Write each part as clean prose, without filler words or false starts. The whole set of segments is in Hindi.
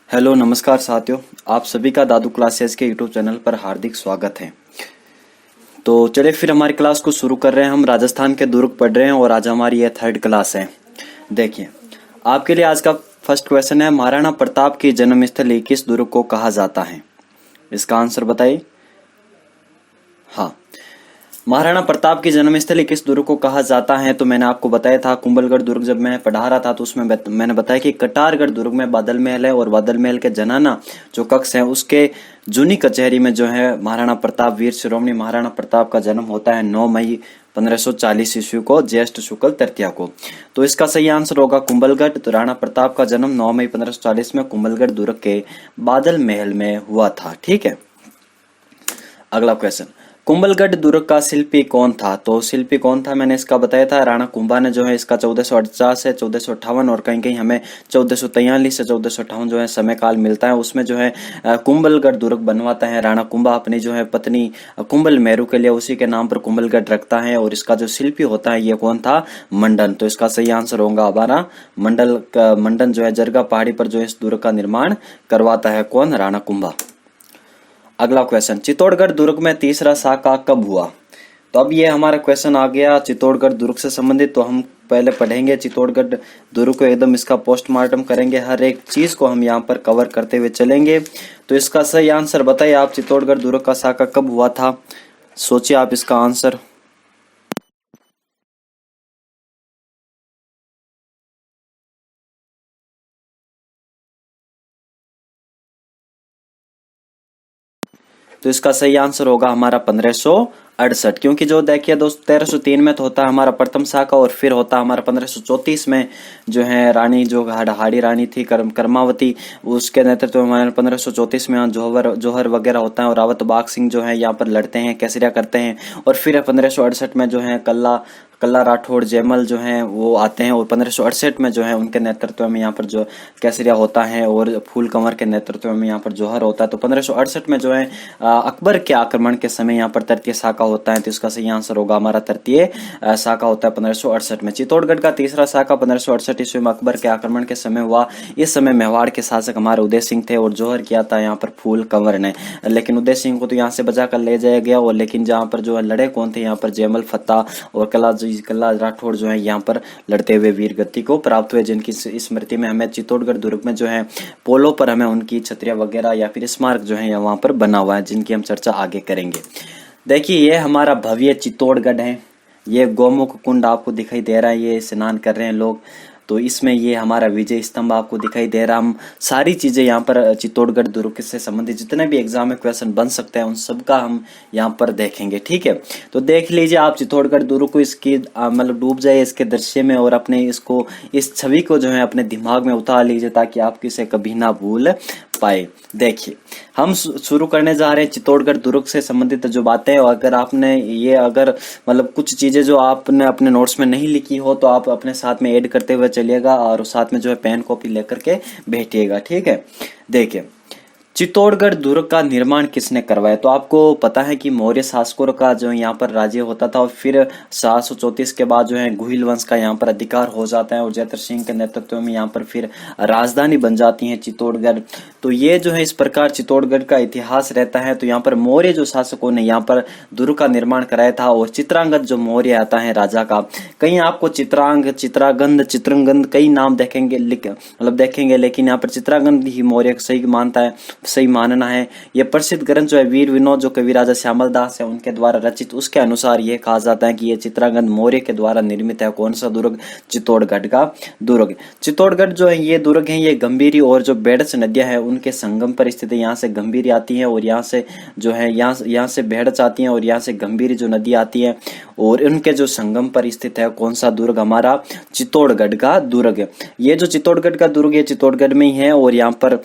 हेलो नमस्कार साथियों, आप सभी का दादू क्लासेस के यूट्यूब चैनल पर हार्दिक स्वागत है। तो चलिए फिर हमारी क्लास को शुरू कर रहे हैं। हम राजस्थान के दुर्ग पढ़ रहे हैं और आज हमारी ये थर्ड क्लास है। देखिए, आपके लिए आज का फर्स्ट क्वेश्चन है, महाराणा प्रताप की जन्मस्थली किस दुर्ग को कहा जाता है? इसका आंसर बताइए। हाँ, महाराणा प्रताप की जन्मस्थली किस दुर्ग को कहा जाता है? तो मैंने आपको बताया था कुंभलगढ़ दुर्ग, जब मैं पढ़ा रहा था तो उसमें मैंने बताया कि कटारगढ़ दुर्ग में बादल महल है और बादल महल के जनाना जो कक्ष है उसके जूनी कचहरी में जो है महाराणा प्रताप, वीर शिरोमणि महाराणा प्रताप का जन्म होता है 9 मई 1540 ईस्वी को, ज्येष्ठ शुक्ल तृतीया को। तो इसका सही आंसर होगा कुंभलगढ़। तो राणा प्रताप का जन्म 9 मई 1540 में कुंभलगढ़ दुर्ग के बादल महल में हुआ था। ठीक है, अगला क्वेश्चन, कुंभलगढ़ दुर्ग का शिल्पी कौन था? तो शिल्पी कौन था मैंने इसका बताया था, राणा कुंभा ने जो है इसका 1450 से 1458 और कहीं कहीं हमें 1443 से 1458 जो है समय काल मिलता है। उसमें जो है कुंभलगढ़ दुर्ग बनवाता है राणा कुंभा अपनी जो है पत्नी कुंभल मेरू के लिए, उसी के नाम पर कुंभलगढ़ रखता है। और इसका जो शिल्पी होता है ये कौन था? मंडन। तो इसका सही आंसर होगा हमारा मंडन जो है जरगा पहाड़ी पर जो इस दुर्ग का निर्माण करवाता है। कौन? राणा कुंभा। अगला क्वेश्चन, चित्तौड़गढ़ दुर्ग में तीसरा साका कब हुआ? तो अब ये हमारा क्वेश्चन आ गया चित्तौड़गढ़ दुर्ग से संबंधित। तो हम पहले पढ़ेंगे चित्तौड़गढ़ दुर्ग को, एकदम इसका पोस्टमार्टम करेंगे, हर एक चीज को हम यहाँ पर कवर करते हुए चलेंगे। तो इसका सही आंसर बताइए आप, चित्तौड़गढ़ दुर्ग का साका कब हुआ था? सोचिए आप इसका आंसर। तो इसका सही आंसर होगा हमारा 1568, क्योंकि जो देखिए दोस्त 1303 में तो होता है हमारा प्रथम शाखा और फिर होता है हमारा 1534 में जो है रानी जो हाड़ी रानी थी कर्मावती, उसके नेतृत्व में हमारे 1534 में जौहर वगैरह होता है और रावत बाग सिंह जो है यहाँ पर लड़ते हैं, केसरिया करते हैं। और फिर 1568 में जो है कल्ला राठौड़ जयमल जो हैं वो आते हैं और 1568 में जो है उनके नेतृत्व में यहाँ पर जो केसरिया होता है और फूल कंवर के नेतृत्व में यहाँ पर जौहर होता है। तो 1568 में जो है अकबर के आक्रमण के समय यहाँ पर तृतीय शाखा होता है। तो इसका सही आंसर होगा हमारा तृतीय शाखा होता है 1568 में। चित्तौड़गढ़ का तीसरा शाखा 1568 ईस्वी में अकबर के आक्रमण के समय हुआ। इस समय मेवाड़ के शासक हमारे उदय सिंह थे और जौहर किया था यहाँ पर फूल कंवर ने, लेकिन उदय सिंह को तो यहाँ से बचा कर ले जाया गया। और लेकिन जहाँ पर जो लड़े कौन थे यहाँ पर जयमल फत्ता और कल्ला राठौड़ जो है यहाँ पर लड़ते हुए वीर गति को प्राप्त हुए, जिनकी स्मृति में हमें चित्तौड़गढ़ दुर्ग में जो है पोलों पर हमें उनकी छतरियां वगैरह या फिर स्मारक जो है वहां पर बना हुआ है, जिनकी हम चर्चा आगे करेंगे। देखिए, ये हमारा भव्य चित्तौड़गढ़ है। ये गौमुख कुंड आपको दिखाई दे रहा है, ये स्नान कर रहे हैं लोग। तो इसमें ये हमारा विजय स्तंभ आपको दिखाई दे रहा। हम सारी चीजें यहाँ पर चित्तौड़गढ़ दुर्ग से संबंधित जितने भी एग्जाम में क्वेश्चन बन सकते हैं उन सब का हम यहाँ पर देखेंगे। ठीक है, तो देख लीजिए आप चित्तौड़गढ़ दुर्ग को, इसकी मतलब डूब जाए इसके दृश्य में और अपने इसको इस छवि को जो है अपने दिमाग में उतार लीजिए ताकि आप इसे कभी ना भूल पाए। देखिए, हम शुरू करने जा रहे हैं चित्तौड़गढ़ दुर्ग से संबंधित जो बातें। और अगर आपने ये मतलब कुछ चीजें जो आपने अपने नोट्स में नहीं लिखी हो तो आप अपने साथ में ऐड करते हुए चलिएगा और साथ में जो है पेन कॉपी लेकर के बैठिएगा। ठीक है, देखिए, चित्तौड़गढ़ दुर्ग का निर्माण किसने करवाया? तो आपको पता है कि मौर्य शासकों का जो यहाँ पर राज्य होता था और फिर 734 के बाद जो है गुहिल वंश का यहाँ पर अधिकार हो जाता है और जयद्रथ सिंह के नेतृत्व में यहाँ पर फिर राजधानी बन जाती है चित्तौड़गढ़। तो ये जो है इस प्रकार चित्तौड़गढ़ का इतिहास रहता है। तो यहाँ पर मौर्य जो शासकों ने यहाँ पर दुर्ग का निर्माण कराया था और चित्रांगद जो मौर्य आता है राजा का, कहीं आपको चित्रागंद चित्रंगंद कई नाम देखेंगे लेकिन यहाँ पर चित्रागंद ही मौर्य सही मानना है। यह प्रसिद्ध ग्रंथ जो है वीर विनोद जो कवि राजा श्यामल दास है उनके द्वारा रचित, उसके अनुसार यह कहा जाता है कि यह चित्रागंद मौर्य के द्वारा निर्मित है। कौन सा दुर्ग? चित्तौड़गढ़ का दुर्ग। चित्तौड़गढ़ जो है ये दुर्ग है, ये गंभीरी और जो बेड़च नदियां हैं उनके संगम पर स्थित है। यहाँ से गंभीरी आती है और यहाँ से जो है यहाँ से बेड़च आती है और यहाँ से गंभीरी जो नदी आती है और उनके जो संगम पर स्थित है। कौन सा दुर्ग? हमारा चित्तौड़गढ़ का दुर्ग। ये जो चित्तौड़गढ़ का दुर्ग है चित्तौड़गढ़ में ही है और यहाँ पर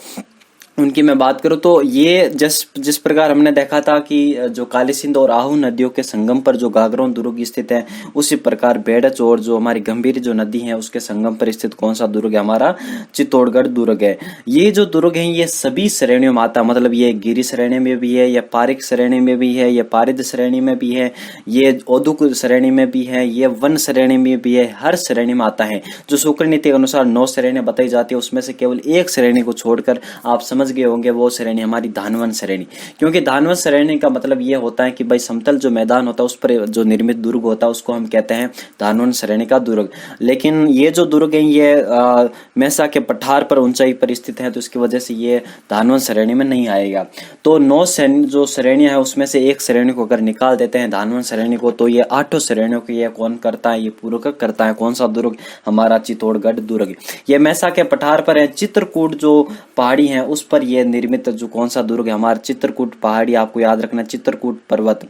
उनकी मैं बात करूं तो ये जिस प्रकार हमने देखा था कि जो काली सिंध और आहू नदियों के संगम पर जो गागरों दुर्ग स्थित है, उसी प्रकार बेड़च और जो हमारी गंभीर जो नदी है उसके संगम पर स्थित कौन सा दुर्ग है? हमारा चित्तौड़गढ़ दुर्ग है। ये जो दुर्ग है ये सभी श्रेणियों में आता है, मतलब ये गिरी श्रेणी में भी है, ये पारिक श्रेणी में भी है, ये पारिद श्रेणी में भी है, ये औदुक श्रेणी में भी है, ये वन श्रेणी में भी है, हर श्रेणी में आता है। जो शुक्र नीति के अनुसार 9 श्रेणियां बताई जाती है उसमें से केवल एक श्रेणी को छोड़कर आप समझ गए होंगे, वो श्रेणी हमारी धानवन श्रेणी। क्योंकि धानवन श्रेणी का मतलब ये होता है कि भाई समतल जो मैदान होता है उस पर जो निर्मित दुर्ग होता है उसको हम कहते हैं धानवन श्रेणी का दुर्ग। लेकिन ये जो दुर्ग है ये मेसा के पठार पर ऊंचाई पर स्थित है, तो इसकी वजह से ये धानवन श्रेणी में नहीं आएगा। तो 9 जो श्रेणियां है उसमें से एक श्रेणी को अगर निकाल देते हैं धानवन श्रेणी को, तो ये 8 श्रेणियों को ये कौन करता है? ये पूरक करता है। कौन सा दुर्ग? हमारा चित्तौड़गढ़ दुर्ग। ये मेसा के पठार पर है। चित्रकूट जो पहाड़ी है उस पर यह निर्मित जो कौन सा दुर्ग है? हमारा चित्रकूट पहाड़ी। आपको याद रखना चित्रकूट पर्वत,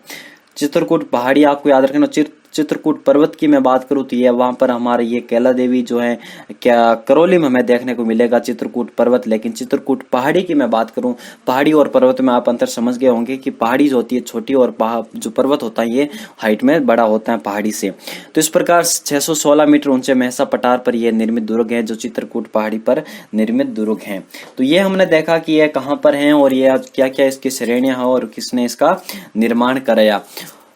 चित्रकूट पहाड़ी आपको याद रखना। चित्रकूट पर्वत की मैं बात करूं तो ये वहां पर हमारे ये कैला देवी जो है क्या करौली में हमें देखने को मिलेगा चित्रकूट पर्वत। लेकिन चित्रकूट पहाड़ी की मैं बात करूं, पहाड़ी और पर्वत में आप अंतर समझ गए होंगे कि पहाड़ी जो होती है छोटी और जो पर्वत होता है ये हाइट में बड़ा होता है पहाड़ी से। तो इस प्रकार 616 मीटर ऊंचे मेहसा पठार पर यह निर्मित दुर्ग है जो चित्रकूट पहाड़ी पर निर्मित दुर्ग है। तो ये हमने देखा कि यह कहाँ पर है और ये क्या क्या इसकी श्रेणियां हैं और किसने इसका निर्माण कराया।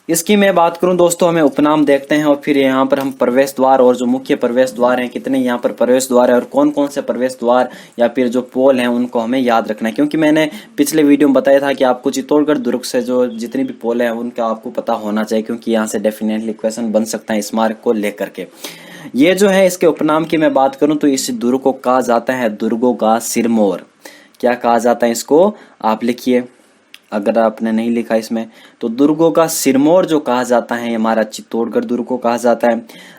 इसकी मैं बात करूं दोस्तों, हमें उपनाम देखते हैं और फिर यहाँ पर हम प्रवेश द्वार और जो मुख्य प्रवेश द्वार हैं, कितने यहाँ पर प्रवेश द्वार है और कौन कौन से प्रवेश द्वार या फिर जो पोल हैं उनको हमें याद रखना है। क्योंकि मैंने पिछले वीडियो में बताया था कि आपको चित्तौड़गढ़ दुर्ग से जो जितनी भी पोल है उनका आपको पता होना चाहिए, क्योंकि यहाँ से डेफिनेटली क्वेश्चन बन सकता है स्मारक को लेकर के। ये जो है इसके उपनाम की मैं बात करूं तो इस दुर्ग को कहा जाता है दुर्गों का सिरमौर। क्या कहा जाता है इसको? आप लिखिए अगर आपने नहीं लिखा इसमें, तो दुर्गों का सिरमौर जो कहा जाता है हमारा चित्तौड़गढ़ दुर्ग को कहा जाता है।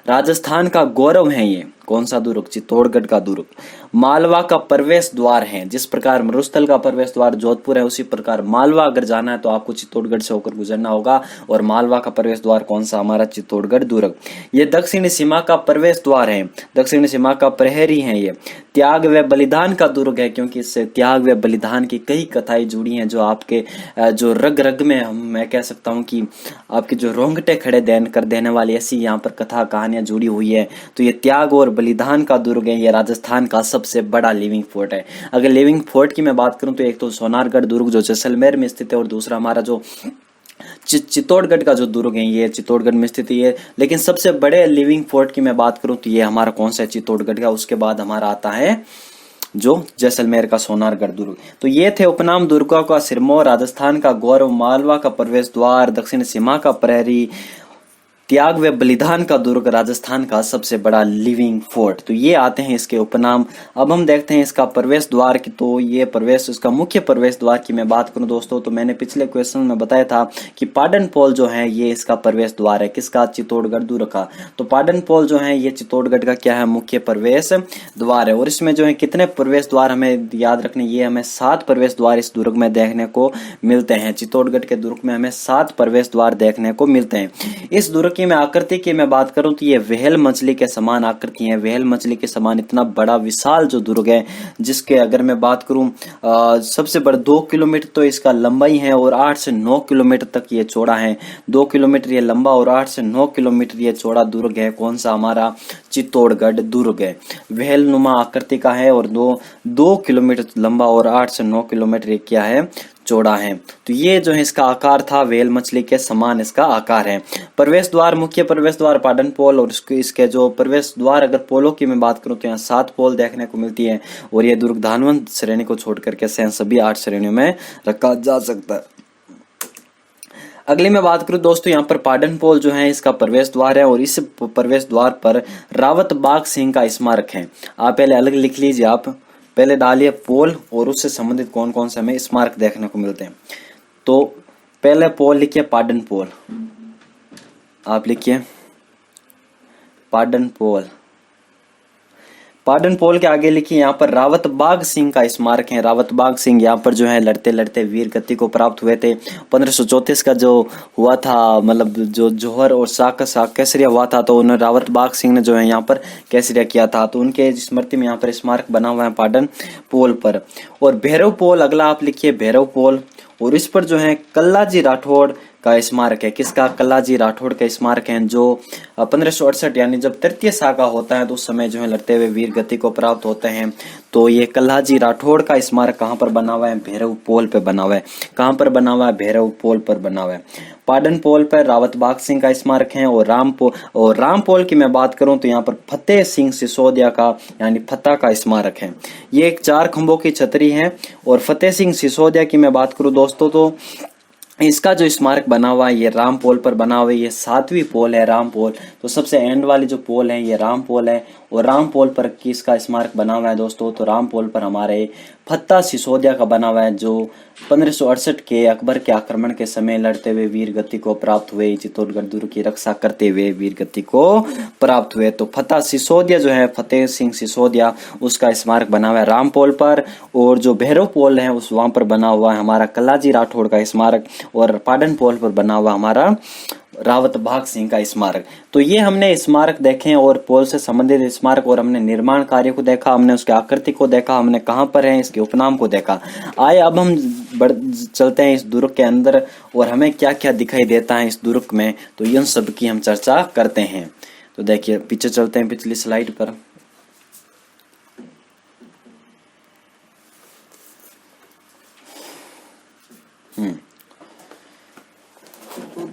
राजस्थान का गौरव है ये कौन सा दुर्ग? चित्तौड़गढ़ का दुर्ग। मालवा का प्रवेश द्वार है। जिस प्रकार मरुस्थल का प्रवेश द्वार जोधपुर है उसी प्रकार मालवा अगर जाना है तो आपको चित्तौड़गढ़ से होकर गुजरना होगा और मालवा का प्रवेश द्वार कौन सा? हमारा चित्तौड़गढ़ दुर्ग। ये दक्षिणी सीमा का प्रवेश द्वार है, दक्षिणी सीमा का प्रहरी है। ये त्याग व बलिदान का दुर्ग है, क्योंकि इससे त्याग व बलिदान की कई कथाएं जुड़ी हैं जो आपके जो रग रग में मैं कह सकता हूं कि आपके जो रोंगटे खड़े कर देने वाली ऐसी यहाँ पर कथा कहानियां जुड़ी हुई है। तो ये त्याग और बलिदान का दुर्ग है। ये राजस्थान का सबसे बड़ा लिविंग फोर्ट है। अगर लिविंग फोर्ट की मैं बात करूं तो एक तो सोनारगढ़ दुर्ग जो जैसलमेर में स्थित है और दूसरा हमारा जो चित्तौड़गढ़ का जो दुर्ग है ये चित्तौड़गढ़ में स्थित है। लेकिन सबसे बड़े लिविंग फोर्ट की मैं बात करूं तो ये हमारा कौन सा है? चित्तौड़गढ़ का। उसके बाद हमारा आता है जो जैसलमेर का सोनारगढ़ दुर्ग। तो ये थे उपनाम दुर्गों का सिरमौर, राजस्थान का गौरव, मालवा का प्रवेश द्वार, दक्षिण सीमा का प्रहरी, त्याग व बलिदान का दुर्ग, राजस्थान का सबसे बड़ा लिविंग फोर्ट। तो ये आते हैं इसके उपनाम। अब हम देखते हैं इसका प्रवेश द्वार की। तो ये प्रवेश इसका मुख्य प्रवेश द्वार की मैं बात करूं दोस्तों तो मैंने पिछले क्वेश्चन में बताया था कि पाडन पोल जो है ये इसका प्रवेश द्वार है। किसका? चित्तौड़गढ़ दुर्ग का। तो पाडन पोल जो है ये चित्तौड़गढ़ का क्या है? मुख्य प्रवेश द्वार है। और इसमें जो है कितने प्रवेश द्वार हमें याद रखने? ये हमें 7 प्रवेश द्वार इस दुर्ग में देखने को मिलते हैं। चित्तौड़गढ़ के दुर्ग में हमें 7 प्रवेश द्वार देखने को मिलते हैं। इस दुर्ग की मैं आकृति की मैं बात करूं तो ये व्हेल मछली के समान आकृति है। व्हेल मछली के समान इतना बड़ा विशाल जो दुर्ग है, जिसके अगर मैं बात करूं सबसे बड़ा 2 किलोमीटर तो इसका लंबाई है और 8 से 9 किलोमीटर तक ये चौड़ा है। 2 किलोमीटर ये लंबा और 8 से 9 किलोमीटर ये चौड़ा दुर्ग है। कौन सा? हमारा चित्तौड़गढ़ दुर्ग है। व्हेल नुमा आकृति का है और 2 किलोमीटर लंबा और 8 से 9 किलोमीटर ये क्या है? चौड़ा है। तो ये जो है इसका आकार था व्हेल मछली के समान इसका आकार है। प्रवेश द्वार, मुख्य प्रवेश द्वार पाडन पोल और इसके जो प्रवेश द्वार अगर पोलों की मैं बात करूं तो यहाँ 7 पोल देखने को मिलती है और ये दुर्ग धानवन श्रेणी को छोड़ करके सभी 8 श्रेणियों में रखा जा सकता है। अगली मैं बात करूं दोस्तों यहाँ पर पाडन पोल जो है इसका प्रवेश द्वार है और इस प्रवेश द्वार पर रावत बाग सिंह का स्मारक है। आप पहले अलग लिख लीजिए, आप पहले डालिए पोल और उससे संबंधित कौन कौन से हमें स्मारक देखने को मिलते हैं। तो पहले पोल लिखिए पाडन पोल, आप लिखिए पाडन पोल। पाटन पोल के आगे लिखिए यहाँ पर रावत बाग सिंह का स्मारक है। रावत बाग सिंह यहाँ पर जो है लड़ते लड़ते वीर गति को प्राप्त हुए थे। 1534 का जो हुआ था, मतलब जो जौहर और शाह केसरिया हुआ था, तो उन्होंने रावत बाग सिंह ने जो है यहाँ पर केसरिया किया था, तो उनके स्मृति में यहाँ पर स्मारक बना हुआ है पाटन पोल पर। और भैरव पोल अगला आप लिखिए, भैरव पोल, और इस पर जो है कल्लाजी राठौड़ का स्मारक है। किसका? कल्लाजी राठौड़ का स्मारक है, जो 1568 यानी जब तृतीय शाह का होता है तो उस समय जो है लड़ते हुए वीर गति को प्राप्त होते हैं। तो ये कल्लाजी राठौड़ का स्मारक कहाँ पर बना हुआ है? भैरव पोल पे बना हुआ है। कहाँ पर बना हुआ है? भैरव पोल पर बना हुआ है। पाटन पोल पर रावत बाग सिंह का स्मारक है। और राम पोल की मैं बात करूं तो यहाँ पर फतेह सिंह सिसोदिया का यानी फतेह का स्मारक है। ये एक 4 खंभों की छतरी है। और फतेह सिंह सिसोदिया की मैं बात करूं दोस्तों तो इसका जो स्मारक बना हुआ है ये राम पोल पर बना हुआ है। ये 7वीं पोल है, राम पोल। तो सबसे एंड वाली जो पोल है ये राम पोल है। और राम पोल पर किसका स्मारक बना हुआ है दोस्तों? तो राम पोल पर हमारे फतेह सिसोदिया का बना हुआ है, जो 1568 के अकबर के आक्रमण के समय लड़ते हुए वीर गति को प्राप्त हुए, चित्तौड़गढ़ दुर्ग की रक्षा करते हुए वीर गति को प्राप्त हुए। तो फतेह सिसोदिया जो है, फतेह सिंह सिसोदिया, उसका स्मारक बना हुआ है राम पोल पर। और जो भैरव पोल है उस वहां पर बना हुआ है हमारा कल्लाजी राठौड़ का स्मारक। और पाटन पोल पर बना हुआ हमारा रावत बाग सिंह का स्मारक। तो ये हमने स्मारक देखे और पोल से संबंधित स्मारक, और हमने निर्माण कार्य को देखा, हमने उसके आकृति को देखा, हमने कहां पर है इसके उपनाम को देखा। आए अब हम चलते हैं इस दुर्ग के अंदर और हमें क्या क्या दिखाई देता है इस दुर्ग में, तो इन सब की हम चर्चा करते हैं। तो देखिए पीछे चलते हैं, पिछली स्लाइड पर।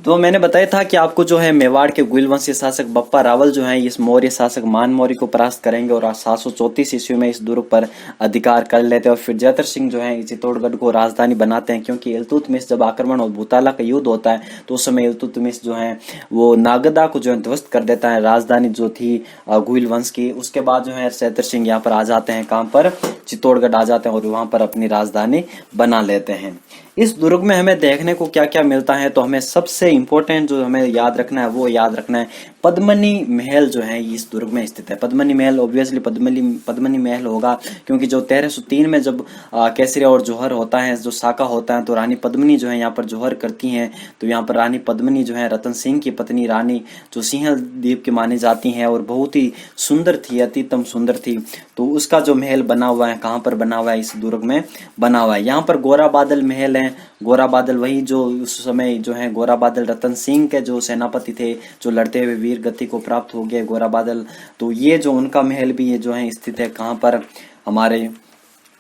तो मैंने बताया था कि आपको जो है मेवाड़ के गुइल वंशीय शासक बप्पा रावल जो है इस मौर्य शासक मान मौर्य को परास्त करेंगे और 734 ईस्वी में इस दुर्ग पर अधिकार कर लेते हैं। और फिर जयद्रथ सिंह जो है चित्तौड़गढ़ को राजधानी बनाते हैं, क्योंकि इल्तुतमिश जब आक्रमण और भूताला का युद्ध होता है तो उस समय इल्तुतमिश जो है वो नागदा को जो है ध्वस्त कर देता है, राजधानी जो थी गुइल वंश की। उसके बाद जो है जयद्रथ सिंह यहाँ पर आ जाते हैं, कहाँ पर? चित्तौड़गढ़ आ जाते हैं और वहां पर अपनी राजधानी बना लेते हैं। इस दुर्ग में हमें देखने को क्या क्या मिलता है, तो हमें सबसे इंपॉर्टेंट जो हमें याद रखना है वो याद रखना है पद्मनी महल जो है इस दुर्ग में स्थित है। पद्मनी महल ऑब्वियसली पद्मनी महल होगा, क्योंकि जो 1303 में जब केसरिया और जौहर होता है, जो साका होता है, तो रानी पद्मिनी जो है यहाँ पर जौहर करती हैं। तो यहाँ पर रानी पद्मिनी जो है रतन सिंह की पत्नी रानी, जो सिंहल की मानी जाती हैं और बहुत ही सुंदर थी, अतितम सुंदर थी। तो उसका जो महल बना हुआ है, कहाँ पर बना हुआ है? इस दुर्ग में बना हुआ है। यहाँ पर गोरा बादल महल है। गोरा बादल वही जो उस समय जो है गोरा बादल रतन सिंह के जो सेनापति थे, जो लड़ते हुए वीर गति को प्राप्त हो गए गोरा बादल। तो ये जो उनका महल भी ये जो है स्थित है कहाँ पर? हमारे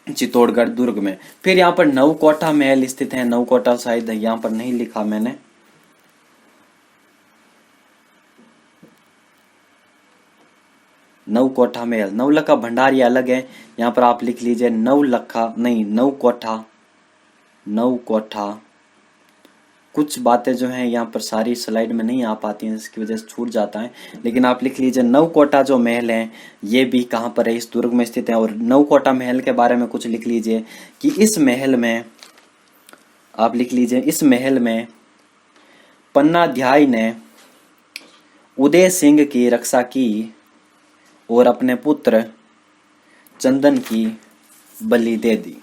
चित्तौड़गढ़ दुर्ग में। फिर यहाँ पर नवकोटा महल स्थित है। नवकोटा शायद यहाँ पर नहीं लिखा मैंने, नवकोटा महल। नवलखा भंडार ये अलग है, यहाँ पर आप लिख लीजिए नवलखा नहीं नवकोटा। नवकोटा कुछ बातें जो हैं यहाँ पर सारी स्लाइड में नहीं आ पाती हैं, इसकी वजह से छूट जाता है, लेकिन आप लिख लीजिए नवकोटा जो महल है ये भी कहाँ पर है? इस दुर्ग में स्थित है। और नवकोटा महल के बारे में कुछ लिख लीजिए कि इस महल में, आप लिख लीजिए इस महल में पन्नाध्याय ने उदय सिंह की रक्षा की और अपने पुत्र चंदन की बलि दे दी।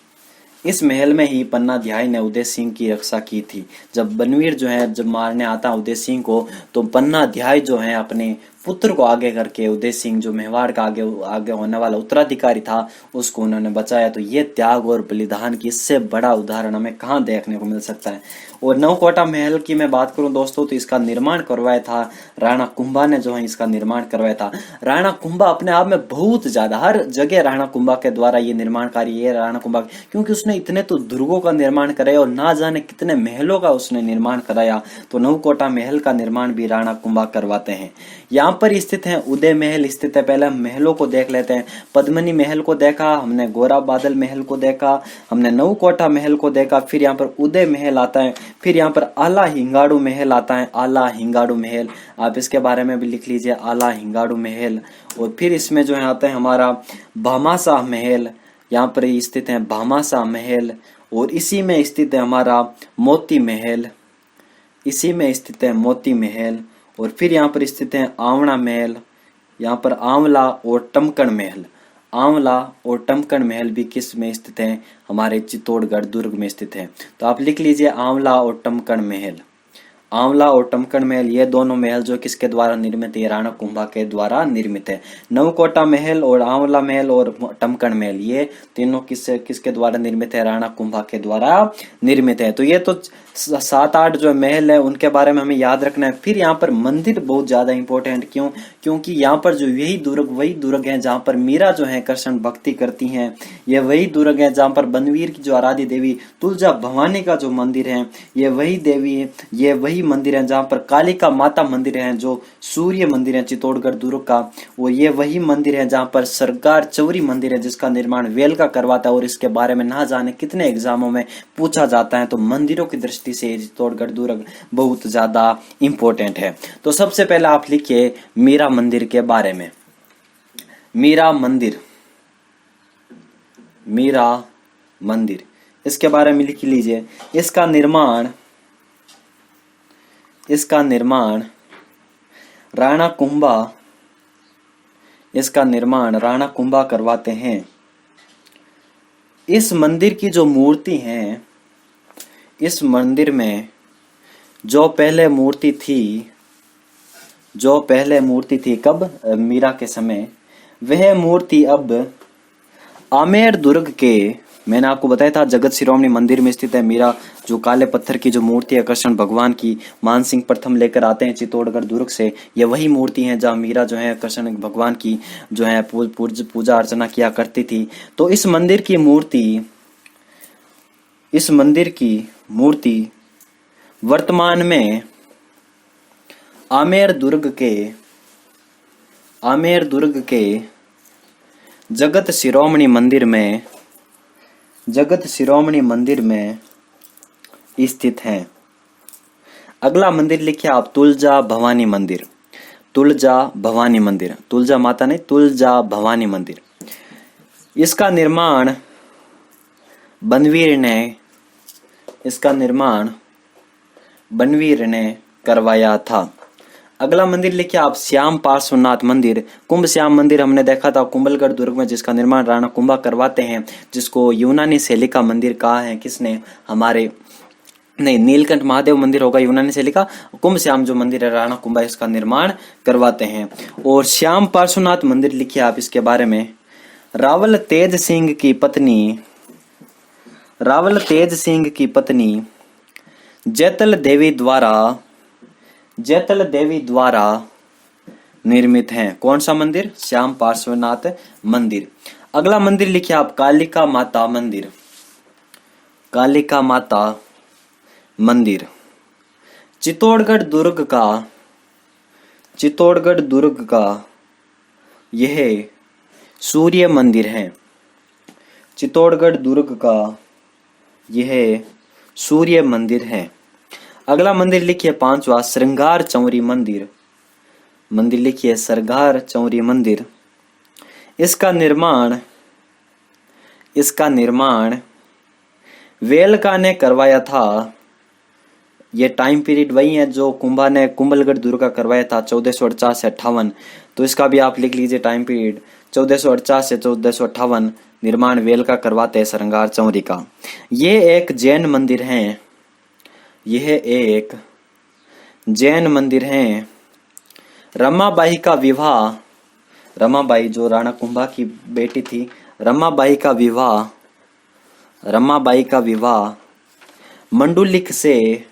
इस महल में ही पन्नाध्याय ने उदय सिंह की रक्षा की थी। जब बनवीर जो है जब मारने आता उदय सिंह को, तो पन्नाध्याय जो है अपने पुत्र को आगे करके उदय सिंह जो मेवाड़ का आगे होने वाला उत्तराधिकारी था उसको उन्होंने बचाया। तो ये त्याग और बलिदान की इससे बड़ा उदाहरण हमें कहाँ देखने को मिल सकता है। और नवकोटा महल की मैं बात करूं दोस्तों तो इसका निर्माण करवाया था राणा कुंभा ने, जो है इसका निर्माण करवाया था। राणा कुंभा अपने आप में बहुत ज्यादा, हर जगह राणा कुंभा के द्वारा ये निर्माण कार्य ये राणा कुंभा, क्योंकि उसने इतने तो दुर्गों का निर्माण कराया और ना जाने कितने महलों का उसने निर्माण कराया। तो नवकोटा महल का निर्माण भी राणा कुंभा करवाते हैं। यहाँ पर स्थित है उदय महल स्थित है। पहले महलों को देख लेते हैं। पद्मनी महल को देखा हमने, गोरा बादल महल को देखा हमने, नवकोटा महल को देखा, फिर यहाँ पर उदय महल आता है, फिर यहाँ पर आला हिंगाड़ू महल आता है। आला हिंगाड़ू महल आप इसके बारे में भी लिख लीजिए, आला हिंगाड़ू महल। और फिर इसमें जो है आता है हमारा भामाशाह महल, यहाँ पर स्थित है भामाशाह महल। और इसी में स्थित है हमारा मोती महल, इसी में स्थित है मोती महल। और फिर यहाँ पर स्थित है आंवला महल, यहाँ पर आंवला और टमकन महल। आंवला और टमकन महल भी किस में स्थित है? हमारे चित्तौड़गढ़ दुर्ग में स्थित है। तो आप लिख लीजिए आंवला और टमकन महल। आंवला और टमकन महल ये दोनों महल जो किसके द्वारा निर्मित है? राणा कुंभा के द्वारा निर्मित है। नवकोटा महल और आंवला महल और टमकन महल ये तीनों किसके द्वारा निर्मित है? राणा कुंभा के द्वारा निर्मित है। तो ये तो 7-8 जो महल है उनके बारे में हमें याद रखना है। फिर यहाँ पर मंदिर बहुत ज्यादा इंपॉर्टेंट, क्यों? क्योंकि यहाँ पर जो वही दुर्ग है जहाँ पर मीरा जो है कृष्ण भक्ति करती हैं। ये वही दुर्ग है जहाँ पर बनवीर की जो आराध्य देवी तुलजा भवानी का जो मंदिर है, ये वही देवी है, ये वही मंदिर है जहाँ पर कालिका माता मंदिर है जो सूर्य मंदिर है चित्तौड़गढ़ दुर्ग का। वो ये वही मंदिर है जहाँ पर सरकार चौरी मंदिर है जिसका निर्माण वेल का करवाता है और इसके बारे में ना जाने कितने एग्जामों में पूछा जाता है। तो मंदिरों की दृष्टि से चित्तौड़गढ़ दुर्ग बहुत ज्यादा इंपॉर्टेंट है। तो सबसे पहले आप लिखिए मीरा मंदिर के बारे में। मीरा मंदिर, मीरा मंदिर इसके बारे में लिख लीजिए। इसका निर्माण राणा कुंभा करवाते हैं। इस मंदिर की जो मूर्ति है, इस मंदिर में जो पहले मूर्ति थी कब? मीरा के समय। वह मूर्ति अब आमेर दुर्ग के, मैंने आपको बताया था जगत शिरोमणि मंदिर में स्थित है मीरा, जो काले पत्थर की जो मूर्ति है कृष्ण भगवान की मानसिंह प्रथम लेकर आते हैं चित्तौड़गढ़ दुर्ग से। ये वही मूर्ति है जहाँ मीरा जो है कृष्ण भगवान की जो है पूजा अर्चना किया करती थी। तो इस मंदिर की वर्तमान में आमेर दुर्ग के जगत शिरोमणि मंदिर में स्थित है। अगला मंदिर लिखिए आप तुलजा भवानी मंदिर। तुलजा माता नहीं, तुलजा भवानी मंदिर। इसका निर्माण बनवीर ने करवाया था। अगला मंदिर लिखिए आप श्याम पार्श्वनाथ मंदिर। कुंभ श्याम मंदिर हमने देखा था कुंभलगढ़ दुर्ग में, जिसका निर्माण राणा कुंभा करवाते हैं, जिसको यूनानी शैली का मंदिर कहा है किसने? नीलकंठ महादेव मंदिर होगा यूनानी शैली का। कुंभ श्याम जो मंदिर है राणा कुंभा इसका निर्माण करवाते हैं। और श्याम पार्श्वनाथ मंदिर लिखिए आप इसके बारे में। रावल तेज सिंह की पत्नी जैतल देवी द्वारा निर्मित है। कौन सा मंदिर? श्याम पार्श्वनाथ मंदिर। अगला मंदिर लिखिए आप कालिका माता मंदिर। चित्तौड़गढ़ दुर्ग का यह सूर्य मंदिर है। चित्तौड़गढ़ दुर्ग का यह सूर्य मंदिर है। अगला मंदिर लिखिए 5वां श्रृंगार चौरी मंदिर लिखिए श्रृंगार चौरी मंदिर। इसका निर्माण वेलका ने करवाया था। ये टाइम पीरियड वही है जो कुंभा ने कुंभलगढ़ दुर्ग का करवाया था 1448 से 58। तो इसका भी आप लिख लीजिए टाइम पीरियड 1448 से 1458 निर्माण वेलका करवाते हैं श्रृंगार चौरी का। ये एक जैन मंदिर है। रमाबाई जो राणा कुंभा की बेटी थी, रमाबाई का विवाह मंडुलिक से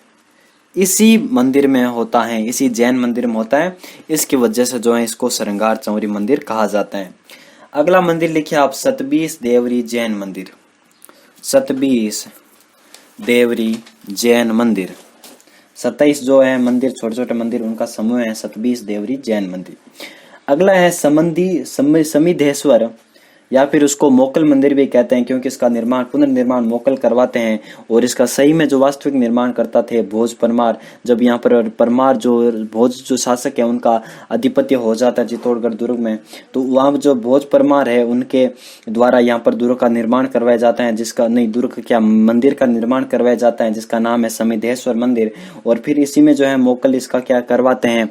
इसी मंदिर में होता है, इसी जैन मंदिर में होता है। इसकी वजह से जो है इसको श्रृंगार चौरी मंदिर कहा जाता है। अगला मंदिर लिखिए आप सतबीस देवरी जैन मंदिर। सतबीस देवरी जैन मंदिर। 27 जो है मंदिर, छोटे छोटे मंदिर, उनका समूह है सतबीस देवरी जैन मंदिर। अगला है समिधेश्वर या फिर उसको मोकल मंदिर भी कहते हैं, क्योंकि इसका पुनर्निर्माण मोकल करवाते हैं। और इसका सही में जो वास्तविक निर्माण करता थे भोज परमार। जब यहाँ पर परमार भोज जो शासक है उनका आधिपत्य हो जाता है चित्तौड़गढ़ दुर्ग में, तो वहाँ जो भोज परमार है उनके द्वारा यहाँ पर दुर्ग का निर्माण करवाया जाता है, मंदिर का निर्माण करवाया जाता है, जिसका नाम है समिधेश्वर मंदिर। और फिर इसी में जो है मोकल इसका क्या करवाते हैं,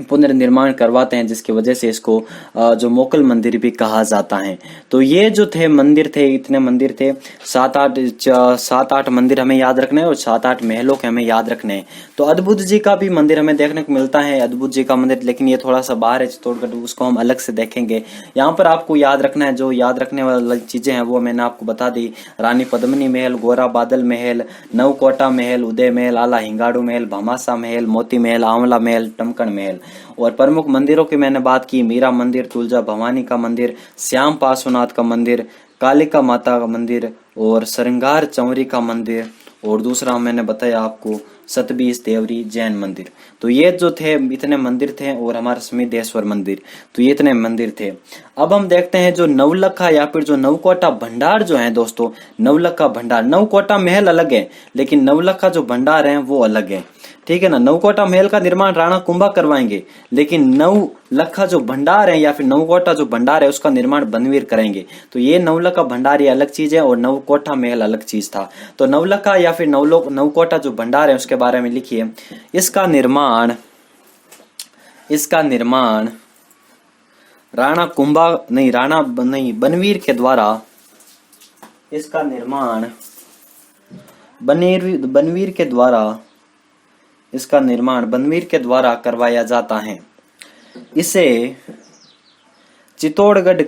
पुनर्निर्माण करवाते हैं, जिसकी वजह से इसको जो मोकल मंदिर भी कहा जाता है। तो ये जो थे मंदिर थे, इतने मंदिर थे, 7-8 मंदिर हमें याद रखने हैं और 7-8 महलों के हमें याद रखने हैं। तो अद्भुत जी का भी मंदिर हमें देखने को मिलता है, अद्भुत जी का मंदिर, लेकिन ये थोड़ा सा बाहर है चित्तौड़गढ़, उसको हम अलग से देखेंगे। यहाँ पर आपको याद रखना है, जो याद रखने वाली चीजें हैं वो मैंने आपको बता दी। रानी पद्मिनी महल, गोरा बादल महल, नवकोटा महल, उदय महल, आला हिंगाड़ू महल, भामासा महल, मोती महल, आंवला महल, टमकन महल। और प्रमुख मंदिरों की मैंने बात की, मीरा मंदिर, तुलजा भवानी का मंदिर, श्याम पार्श्वनाथ का मंदिर, कालिका माता का मंदिर और श्रृंगार चंवरी का मंदिर, और दूसरा मैंने बताया आपको सतबीज देवरी जैन मंदिर। तो ये जो थे इतने मंदिर थे, और हमारा समिधेश्वर मंदिर, तो ये इतने मंदिर थे। अब हम देखते हैं जो नवलखा या फिर जो नवकोटा भंडार जो है दोस्तों, नवलखा भंडार, नवकोटा महल अलग है लेकिन नवलखा जो भंडार है वो अलग है, ठीक है ना। नवकोटा महल का निर्माण राणा कुंभा करवाएंगे, लेकिन नवलखा जो भंडार है या फिर नवकोटा जो भंडार है उसका निर्माण बनवीर करेंगे। तो ये नवलखा भंडार ये अलग चीज है और नवकोटा महल अलग चीज था। तो नवलखा या फिर नवकोटा जो भंडार है उसके बारे में लिखिए। इसका निर्माण राणा कुंभा नहीं बनवीर के द्वारा, इसका निर्माण बनवीर के द्वारा, इसका निर्माण बनवीर के द्वारा करवाया जाता है। इसे चित्तौड़गढ़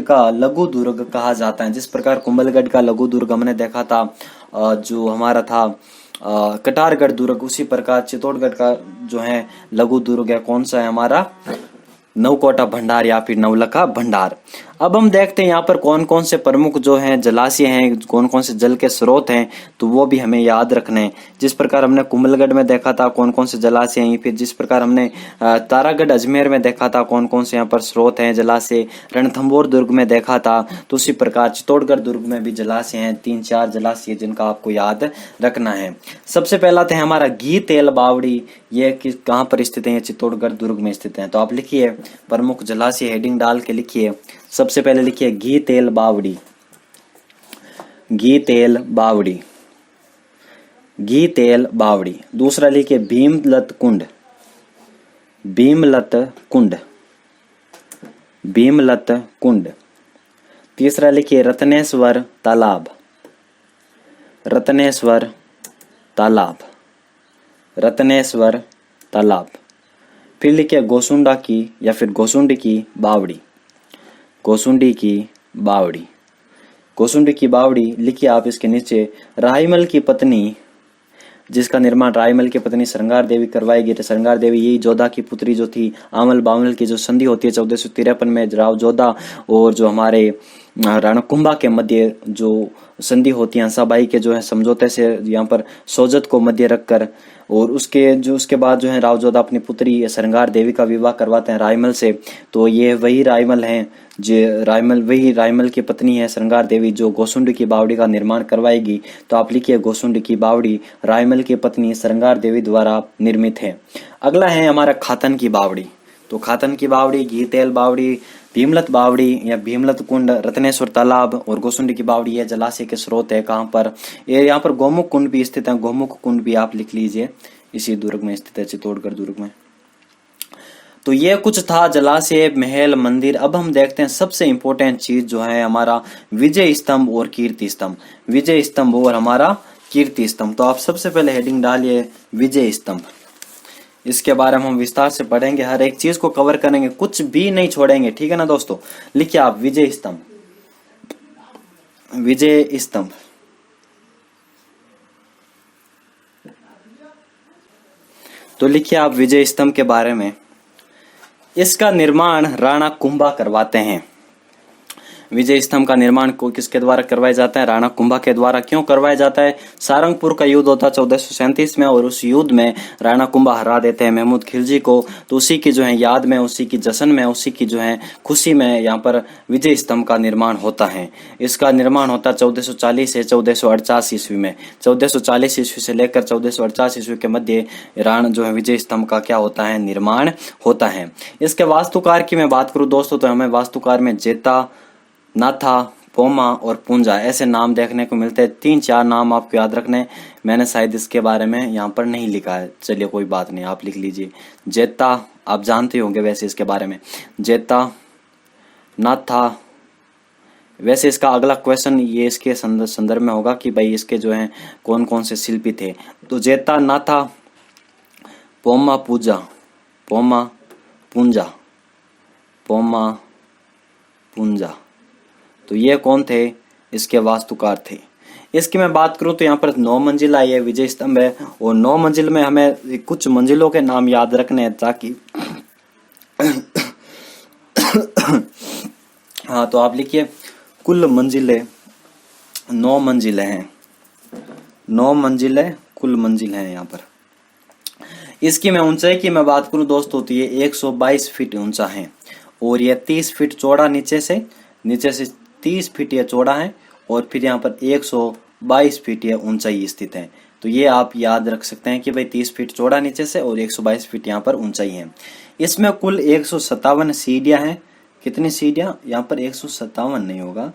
का लघु दुर्ग कहा जाता है। जिस प्रकार कुंभलगढ़ का लघु दुर्ग हमने देखा था, जो हमारा था कटारगढ़ दुर्ग, उसी प्रकार चित्तौड़गढ़ का जो है लघु दुर्ग है कौन सा है हमारा, नवकोटा भंडार या फिर नवलखा भंडार। अब हम देखते हैं यहाँ पर कौन कौन से प्रमुख जो हैं जलाशय हैं, कौन कौन से जल के स्रोत हैं, तो वो भी हमें याद रखने हैं। जिस प्रकार हमने कुंभलगढ़ में देखा था कौन कौन से जलाशय हैं, फिर जिस प्रकार हमने तारागढ़ अजमेर में देखा था कौन कौन से यहाँ पर स्रोत हैं जलाशय, रणथंभौर दुर्ग में देखा था, तो उसी प्रकार चित्तौड़गढ़ दुर्ग में भी जलाशय हैं, 3-4 जलाशय जिनका आपको याद रखना है। सबसे पहला था हमारा घी तेल बावड़ी, ये कहाँ पर स्थित है, चित्तौड़गढ़ दुर्ग में स्थित है। तो आप लिखिए प्रमुख जलाशय हेडिंग डाल के लिखिए। सबसे पहले लिखिए घी तेल बावड़ी, घी तेल बावड़ी, घी तेल बावड़ी। दूसरा लिखिए भीमलत कुंड, भीमलत कुंड, भीमलत कुंड। तीसरा लिखिए रत्नेश्वर तालाब, रत्नेश्वर तालाब, रत्नेश्वर तालाब। फिर लिखिए गोसुंडा की या फिर गोसुंडी की बावड़ी, गोसुंडी की बावड़ी, गोसुंडी की बावड़ी लिखिए आप इसके नीचे। राहीमल की पत्नी, जिसका निर्माण राहीमल की पत्नी श्रृंगार देवी करवाएगी। श्रृंगार देवी यही जोधा की पुत्री जो थी, आमल बामल की जो संधि होती है 1453 में राव जोधा और जो हमारे राणा कुंभा के मध्य जो संधि होती है हंसाबाई के जो है समझौते से यहाँ पर सोजत को मध्य रखकर, और उसके बाद जो है राव जोधा अपनी पुत्री श्रृंगार देवी का विवाह करवाते हैं रायमल से। तो ये वही रायमल हैं, वही रायमल की पत्नी है श्रृंगार देवी जो गोसुंडी की बावड़ी का निर्माण करवाएगी। तो आप लिखिए गोसुंडी की बावड़ी रायमल की पत्नी श्रृंगार देवी द्वारा निर्मित है। अगला है हमारा खातन की बावड़ी। तो खातन की बावड़ी, घी तेल बावड़ी, भीमलत बावड़ी या भीमलत कुंड, रत्नेश्वर तालाब और गोसुंडी की बावड़ी है जलाशय के स्रोत है। कहाँ पर, ये यहाँ पर गोमुख कुंड भी स्थित है, गोमुख कुंड भी आप लिख लीजिए, इसी दुर्ग में स्थित है, चित्तौड़गढ़ दुर्ग में। तो ये कुछ था जलाशय, महल, मंदिर। अब हम देखते हैं सबसे इंपॉर्टेंट चीज जो है हमारा विजय स्तंभ और कीर्ति स्तंभ, विजय स्तंभ और हमारा कीर्ति स्तंभ। तो आप सबसे पहले हेडिंग डालिए विजय स्तंभ। इसके बारे में हम विस्तार से पढ़ेंगे, हर एक चीज को कवर करेंगे, कुछ भी नहीं छोड़ेंगे, ठीक है ना दोस्तों। लिखिए आप विजय स्तंभ, विजय स्तंभ। तो लिखिए आप विजय स्तंभ के बारे में। इसका निर्माण राणा कुंभा करवाते हैं। विजय स्तंभ का निर्माण को किसके द्वारा करवाया जाता है, राणा कुंभा के द्वारा। क्यों करवाया जाता है, सारंगपुर का युद्ध होता है 1437 में और उस युद्ध में राणा कुंभा हरा देते हैं महमूद खिलजी को। तो उसी की जो है याद में, उसी की जश्न में, उसी की जो है खुशी में यहाँ पर विजय स्तंभ का निर्माण होता है। इसका निर्माण होता है 1440 से 1448 ईस्वी में। 1440 ईस्वी से लेकर 1448 ईस्वी के मध्य राणा जो है विजय स्तंभ का क्या होता है, निर्माण होता है। इसके वास्तुकार की मैं बात करूं दोस्तों, तो हमें वास्तुकार में जेता, नाथा, पोमा और पूंजा ऐसे नाम देखने को मिलते हैं। 3-4 नाम आपको याद रखने, मैंने शायद इसके बारे में यहाँ पर नहीं लिखा है, चलिए कोई बात नहीं, आप लिख लीजिए। जेता आप जानते होंगे वैसे इसके बारे में, जेता नाथा। वैसे इसका अगला क्वेश्चन ये इसके संदर्भ में होगा कि भाई इसके जो हैं कौन कौन से शिल्पी थे। तो जेता नाथा, पोमा पूजा, पोमा पूंजा, पोमा पूंजा, तो ये कौन थे, इसके वास्तुकार थे। इसकी मैं बात करूं तो यहाँ पर 9 मंजिला ये विजय स्तंभ है, और 9 मंजिल में हमें कुछ मंजिलों के नाम याद रखने हैं ताकि हाँ, तो आप लिखिए कुल मंजिलें 9 मंजिलें हैं, 9 मंजिलें कुल मंजिल हैं यहाँ पर। इसकी मैं ऊंचाई की मैं बात करूं दोस्तों तो ये 122 फीट ऊंचा है, और ये 30 फीट चौड़ा नीचे से 30 फीट ये चौड़ा है, और फिर यहाँ पर 122 फीट ये ऊंचाई स्थित है। तो ये आप याद रख सकते हैं कि भाई 30 फीट चौड़ा नीचे से और 122 फीट यहाँ पर ऊंचाई है। इसमें कुल 157 सीढ़ियां हैं। कितनी सीढ़ियां यहाँ पर, 157 नहीं होगा,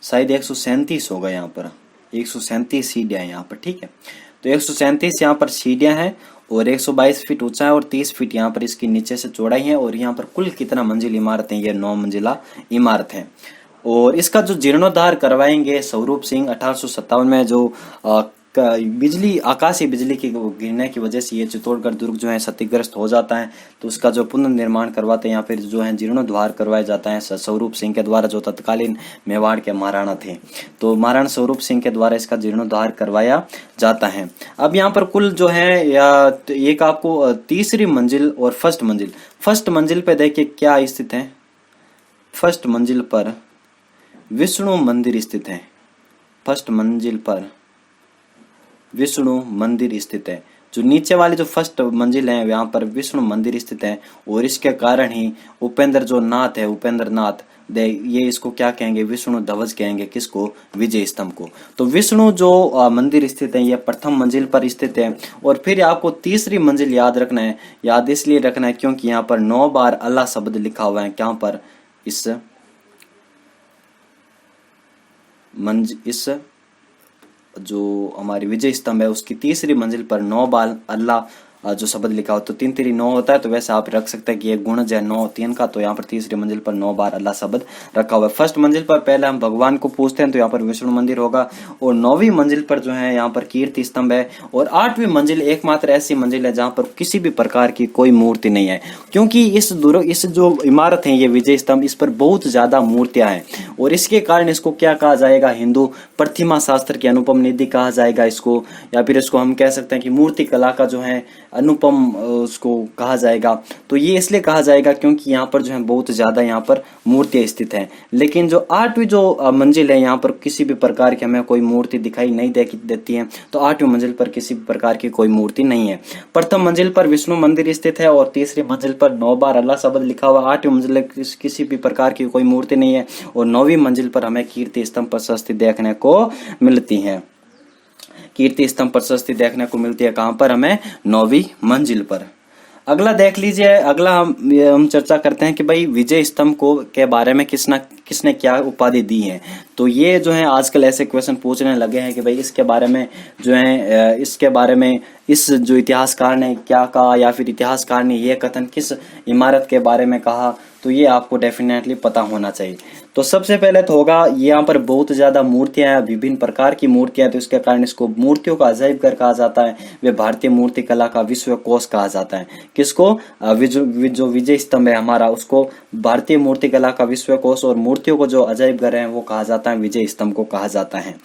शायद 137 होगा यहाँ पर, 137 सीढ़ियां यहाँ पर, ठीक है। तो 137 यहाँ पर सीढ़ियां हैं, और 122 फीट ऊंचा है, और 30 फीट यहाँ पर इसकी नीचे से चौड़ाई है। और यहाँ पर कुल कितना मंजिल इमारत है, ये 9 मंजिला इमारत है। और इसका जो जीर्णोद्धार करवाएंगे स्वरूप सिंह 1857 में, जो बिजली आकाशीय बिजली की गिरने की वजह से ये चित्तौड़गढ़ दुर्ग जो है क्षतिग्रस्त हो जाता है, तो उसका जो पुनर्निर्माण करवाते हैं या फिर जो है जीर्णोद्धार करवाया जाता है स्वरूप सिंह के द्वारा, जो तत्कालीन मेवाड़ के महाराणा थे। तो महाराणा स्वरूप सिंह के द्वारा इसका जीर्णोद्धार करवाया जाता है। अब यहाँ पर कुल जो है या एक आपको तीसरी मंजिल और फर्स्ट मंजिल पे देखिए क्या स्थित है। फर्स्ट मंजिल पर विष्णु मंदिर स्थित है, फर्स्ट मंजिल पर विष्णु मंदिर स्थित है। जो नीचे वाली जो फर्स्ट मंजिल है यहाँ पर विष्णु मंदिर स्थित है, और इसके कारण ही उपेंद्र जो नाथ है, उपेंद्र नाथ ये इसको क्या कहेंगे, विष्णु ध्वज कहेंगे, किसको, विजय स्तंभ को। तो विष्णु जो मंदिर स्थित है ये प्रथम मंजिल पर स्थित है। और फिर आपको तीसरी मंजिल याद रखना है, याद इसलिए रखना है क्योंकि यहाँ पर 9 बार अल्लाह शब्द लिखा हुआ है। क्या पर, इस जो हमारी विजय स्तंभ है उसकी तीसरी मंजिल पर 9 बार अल्लाह जो शब्द लिखा हो, तो 3 3 9 होता है, तो वैसे आप रख सकते हैं कि एक गुणज है 9 3 का, तो यहाँ पर तीसरी मंजिल पर 9 बार अल्लाह शब्द रखा हुआ है। फर्स्ट मंजिल पर पहले हम भगवान को पूछते हैं, तो यहाँ पर विष्णु मंदिर होगा, और 9वीं मंजिल पर जो है यहाँ पर कीर्ति स्तंभ है, और 8वीं मंजिल एकमात्र ऐसी मंजिल है जहाँ पर किसी भी प्रकार की कोई मूर्ति नहीं है, क्योंकि इस जो इमारत है ये विजय स्तंभ, इस पर बहुत ज्यादा मूर्तियां हैं, और इसके कारण इसको क्या कहा जाएगा, हिंदू प्रतिमा शास्त्र की अनुपम निधि कहा जाएगा इसको, या फिर इसको हम कह सकते हैं कि मूर्ति कला का जो है अनुपम उसको कहा जाएगा। तो ये इसलिए कहा जाएगा क्योंकि यहाँ पर जो है बहुत ज्यादा यहाँ पर मूर्तियां स्थित हैं। लेकिन जो 8वीं जो मंजिल है यहाँ पर किसी भी प्रकार की हमें कोई मूर्ति दिखाई नहीं देती है, तो 8वीं मंजिल पर किसी भी प्रकार की कोई मूर्ति नहीं है। प्रथम मंजिल पर विष्णु मंदिर स्थित है, और तीसरी मंजिल पर 9 बार अल्लाह शब्द लिखा हुआ। 8वीं मंजिल किसी भी प्रकार की कोई मूर्ति नहीं है, और 9वीं मंजिल पर हमें कीर्ति स्तंभ प्रशस्ति देखने को मिलती है। कीर्ति स्तंभ प्रशस्ति देखने को मिलती है कहां पर, हमें 9वीं मंजिल पर। अगला देख लीजिए, अगला हम चर्चा करते हैं कि भाई विजय स्तंभ को के बारे में किसने क्या उपाधि दी है। तो ये जो है आजकल ऐसे क्वेश्चन पूछने लगे हैं कि भाई इसके बारे में जो है इसके बारे में इस जो इतिहासकार ने क्या कहा, या फिर इतिहासकार ने ये कथन किस इमारत के बारे में कहा, तो ये आपको डेफिनेटली पता होना चाहिए। तो सबसे पहले तो होगा यहाँ पर बहुत ज्यादा मूर्तियां हैं, विभिन्न प्रकार की मूर्तियां, तो इसके कारण इसको मूर्तियों का अजायब घर कहा जाता है। वे भारतीय मूर्ति कला का विश्व कोश कहा जाता है। किसको, जो विजय स्तंभ है हमारा, उसको भारतीय मूर्ति कला का विश्व कोश, और मूर्तियों को जो अजायब घर है वो कहा जाता है, विजय स्तंभ को कहा जाता है।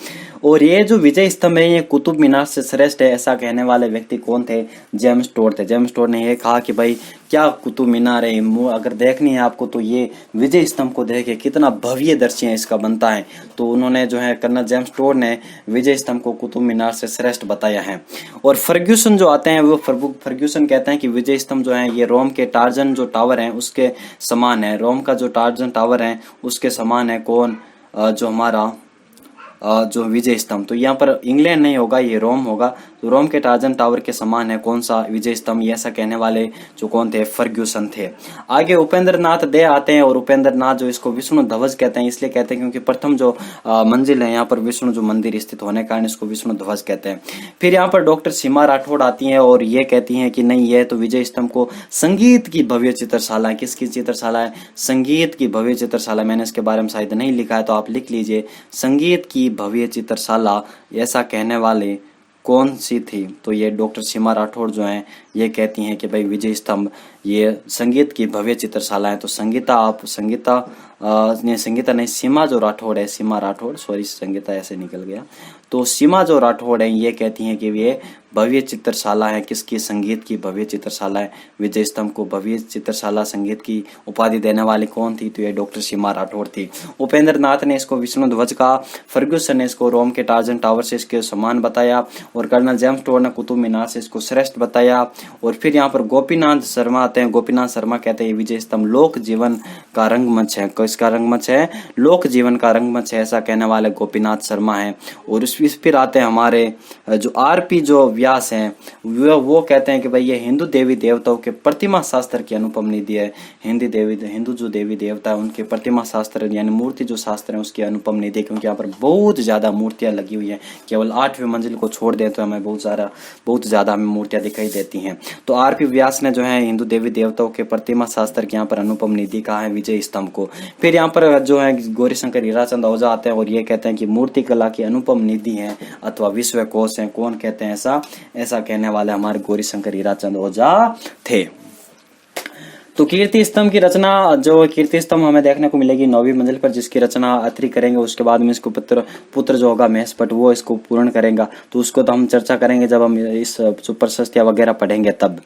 और ये जो विजय स्तंभ है ये कुतुब मीनार से श्रेष्ठ है, ऐसा कहने वाले व्यक्ति कौन थे, जेम्स टोड थे। जेम्स टोड ने यह कहा कि भाई क्या कुतुब मीनार है, अगर देखनी है आपको तो ये विजय स्तंभ को देखे, कितना भव्य दृश्य इसका बनता है। तो उन्होंने जो है कर्नल जेम्स टोड ने विजय स्तंभ को कुतुब मीनार से श्रेष्ठ बताया है। और फर्ग्यूसन जो आते हैं वो फर्ग्यूसन कहते हैं कि विजय स्तंभ जो है ये रोम के टार्जन जो टावर है उसके समान है। रोम का जो टार्जन टावर है उसके समान है। कौन, जो हमारा जो विजय स्तंभ। तो यहाँ पर इंग्लैंड नहीं होगा, ये रोम होगा। तो तो रोम के टार्जन टावर के समान है कौन सा विजय स्तंभ, ये ऐसा कहने वाले जो कौन थे, फर्ग्यूसन थे। आगे उपेंद्र नाथ दे आते हैं, और उपेंद्र नाथ जो इसको विष्णु ध्वज कहते हैं, इसलिए कहते हैं क्योंकि प्रथम जो मंजिल है यहाँ पर विष्णु जो मंदिर स्थित होने के कारण इसको विष्णु ध्वज कहते हैं। फिर यहाँ पर डॉक्टर सीमा राठौड़ आती है और ये कहती हैं कि नहीं, ये तो विजय स्तंभ को संगीत की भव्य चित्रशाला है। किसकी चित्रशाला है? संगीत की भव्य चित्रशाला। मैंने इसके बारे में शायद नहीं लिखा है तो आप लिख लीजिए, संगीत की भव्य चित्रशाला ऐसा कहने वाले कौन सी थी? तो ये डॉक्टर सीमा राठौड़ जो हैं ये कहती हैं कि भाई विजय स्तंभ ये संगीत की भव्य चित्रशाला है। तो संगीता नहीं, सीमा जो राठौड़ है, सीमा राठौड़, सॉरी संगीता ऐसे निकल गया, तो सीमा जो राठौड़ है ये कहती हैं कि ये भव्य चित्रशाला है। किसकी? संगीत की भव्य चित्रशाला है। विजय स्तंभ को भव्य चित्रशाला संगीत की उपाधि देने वाली कौन थी? तो ये डॉक्टर सीमा राठौड़ थी। उपेंद्र नाथ ने इसको विष्णु ध्वज का, फर्ग्यूसन ने इसको रोम के टार्जन टावर से इसके समान बताया, और कर्नल जेम्स टोड ने कुतुब मीनार से इसको श्रेष्ठ बताया। और फिर यहाँ पर गोपीनाथ शर्मा आते हैं। गोपीनाथ शर्मा कहते हैं विजय स्तंभ लोक जीवन का रंगमंच है। किसका रंगमंच है? लोक जीवन का रंगमंच है, ऐसा कहने वाले गोपीनाथ शर्मा है। और फिर आते हैं हमारे जो आरपी जो व्यास हैं, वो कहते हैं कि भाई ये हिंदू देवी देवताओं के प्रतिमा शास्त्र की अनुपम निधि है। हिंदू जो देवी देवता है उनके प्रतिमा शास्त्र यानी मूर्ति जो शास्त्र है उसकी अनुपम निधि है, क्योंकि यहाँ पर बहुत ज्यादा मूर्तियां लगी हुई है। केवल 8वीं मंजिल को छोड़ दें तो हमें बहुत ज्यादा हमें मूर्तियां दिखाई देती हैं। तो आरपी व्यास ने जो है हिंदू देवी देवताओं के प्रतिमा शास्त्र के यहाँ पर अनुपम निधि कहा है विजय स्तंभ को। फिर यहाँ पर जो है गौरीशंकर हीराचंद ओझा आते हैं और ये कहते हैं कि मूर्ति कला की अनुपम निधि है अथवा विश्व कोश है। कौन कहते हैं ऐसा कहने वाले हमारे गौरीशंकर हीराचंद ओझा थे। तो कीर्ति स्तंभ की रचना, जो कीर्ति स्तंभ हमें देखने को मिलेगी 9वीं मंजिल पर, जिसकी रचना अत्रि करेंगे। उसके बाद में इसको पुत्र जो होगा महेश भट्ट वो इसको पूर्ण करेगा। तो उसको तो हम चर्चा करेंगे जब हम इस प्रशस्तियां वगैरह पढ़ेंगे तब।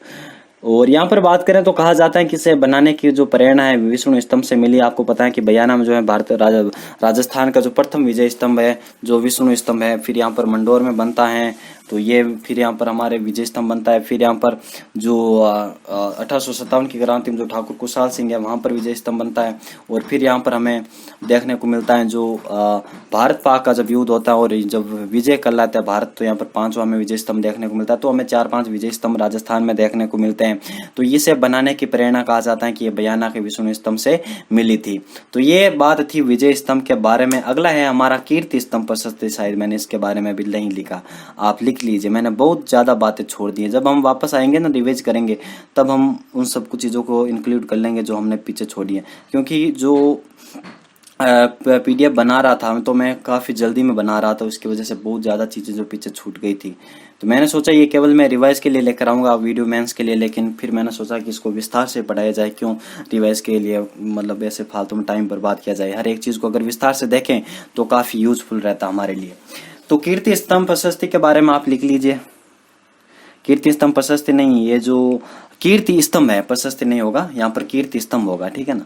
और यहाँ पर बात करें तो कहा जाता है कि इसे बनाने की जो प्रेरणा है विष्णु स्तंभ से मिली। आपको पता है कि बयाना में जो है राजस्थान का जो प्रथम विजय स्तंभ है जो विष्णु स्तंभ है, फिर यहाँ पर मंडोर में बनता है, तो ये फिर यहाँ पर हमारे विजय स्तंभ बनता है। फिर यहाँ पर जो 1857 की क्रांति में जो ठाकुर कुशाल सिंह है वहां पर विजय स्तंभ बनता है। और फिर यहाँ पर हमें देखने को मिलता है जो भारत पाक का जब युद्ध होता है और जब विजय कर लाता है भारत, तो यहाँ पर 5वां हमें विजय स्तंभ देखने को मिलता है। तो हमें 4-5 विजय स्तंभ राजस्थान में देखने को मिलते हैं। तो इसे बनाने की प्रेरणा कहा जाता है कि ये बयाना के विष्णु स्तंभ से मिली थी। तो ये बात थी विजय स्तंभ के बारे में। अगला है हमारा कीर्ति स्तंभ प्रशस्ति। शायद मैंने इसके बारे में भी नहीं लिखा, आप लिख लीजिए, मैंने बहुत ज्यादा बातें छोड़ दी है। जब हम वापस आएंगे ना रिवाइज करेंगे तब हम उन सब कुछ चीजों को इंक्लूड कर लेंगे जो हमने पीछे छोड़ी है, क्योंकि जो पीडीएफ बना रहा था तो मैं काफी जल्दी में बना रहा था, उसकी वजह से बहुत ज्यादा चीजें जो पीछे छूट गई थी। तो मैंने सोचा ये केवल मैं रिवाइज के लिए लेकर आऊंगा वीडियो मेंस के लिए, लेकिन फिर मैंने सोचा कि इसको विस्तार से पढ़ाया जाए, क्यों रिवाइज के लिए मतलब ऐसे फालतू में टाइम बर्बाद किया जाए। हर एक चीज को अगर विस्तार से देखें तो काफी यूजफुल रहता हमारे लिए। तो कीर्ति स्तंभ प्रशस्ति के बारे में आप लिख लीजिए। कीर्ति स्तंभ प्रशस्ति नहीं, ये जो कीर्ति स्तंभ है प्रशस्ति नहीं होगा, यहाँ पर कीर्ति स्तंभ होगा, ठीक है ना।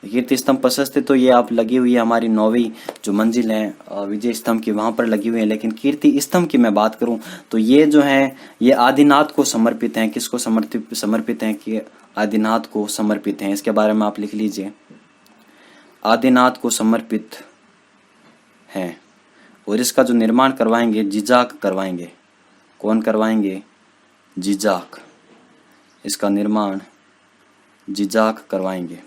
कीर्ति स्तंभ प्रशस्ति तो ये आप लगी हुई है हमारी 9वीं जो मंजिल है विजय स्तंभ की, वहां पर लगी हुई है। लेकिन कीर्ति स्तंभ की मैं बात करूं तो ये जो है ये आदिनाथ को समर्पित है। किसको समर्पित है? कि आदिनाथ को समर्पित है। इसके बारे में आप लिख लीजिए, आदिनाथ को समर्पित है। और इसका जो निर्माण करवाएंगे जिजाक करवाएंगे। कौन करवाएंगे? जिजाक। इसका निर्माण जिजाक करवाएंगे।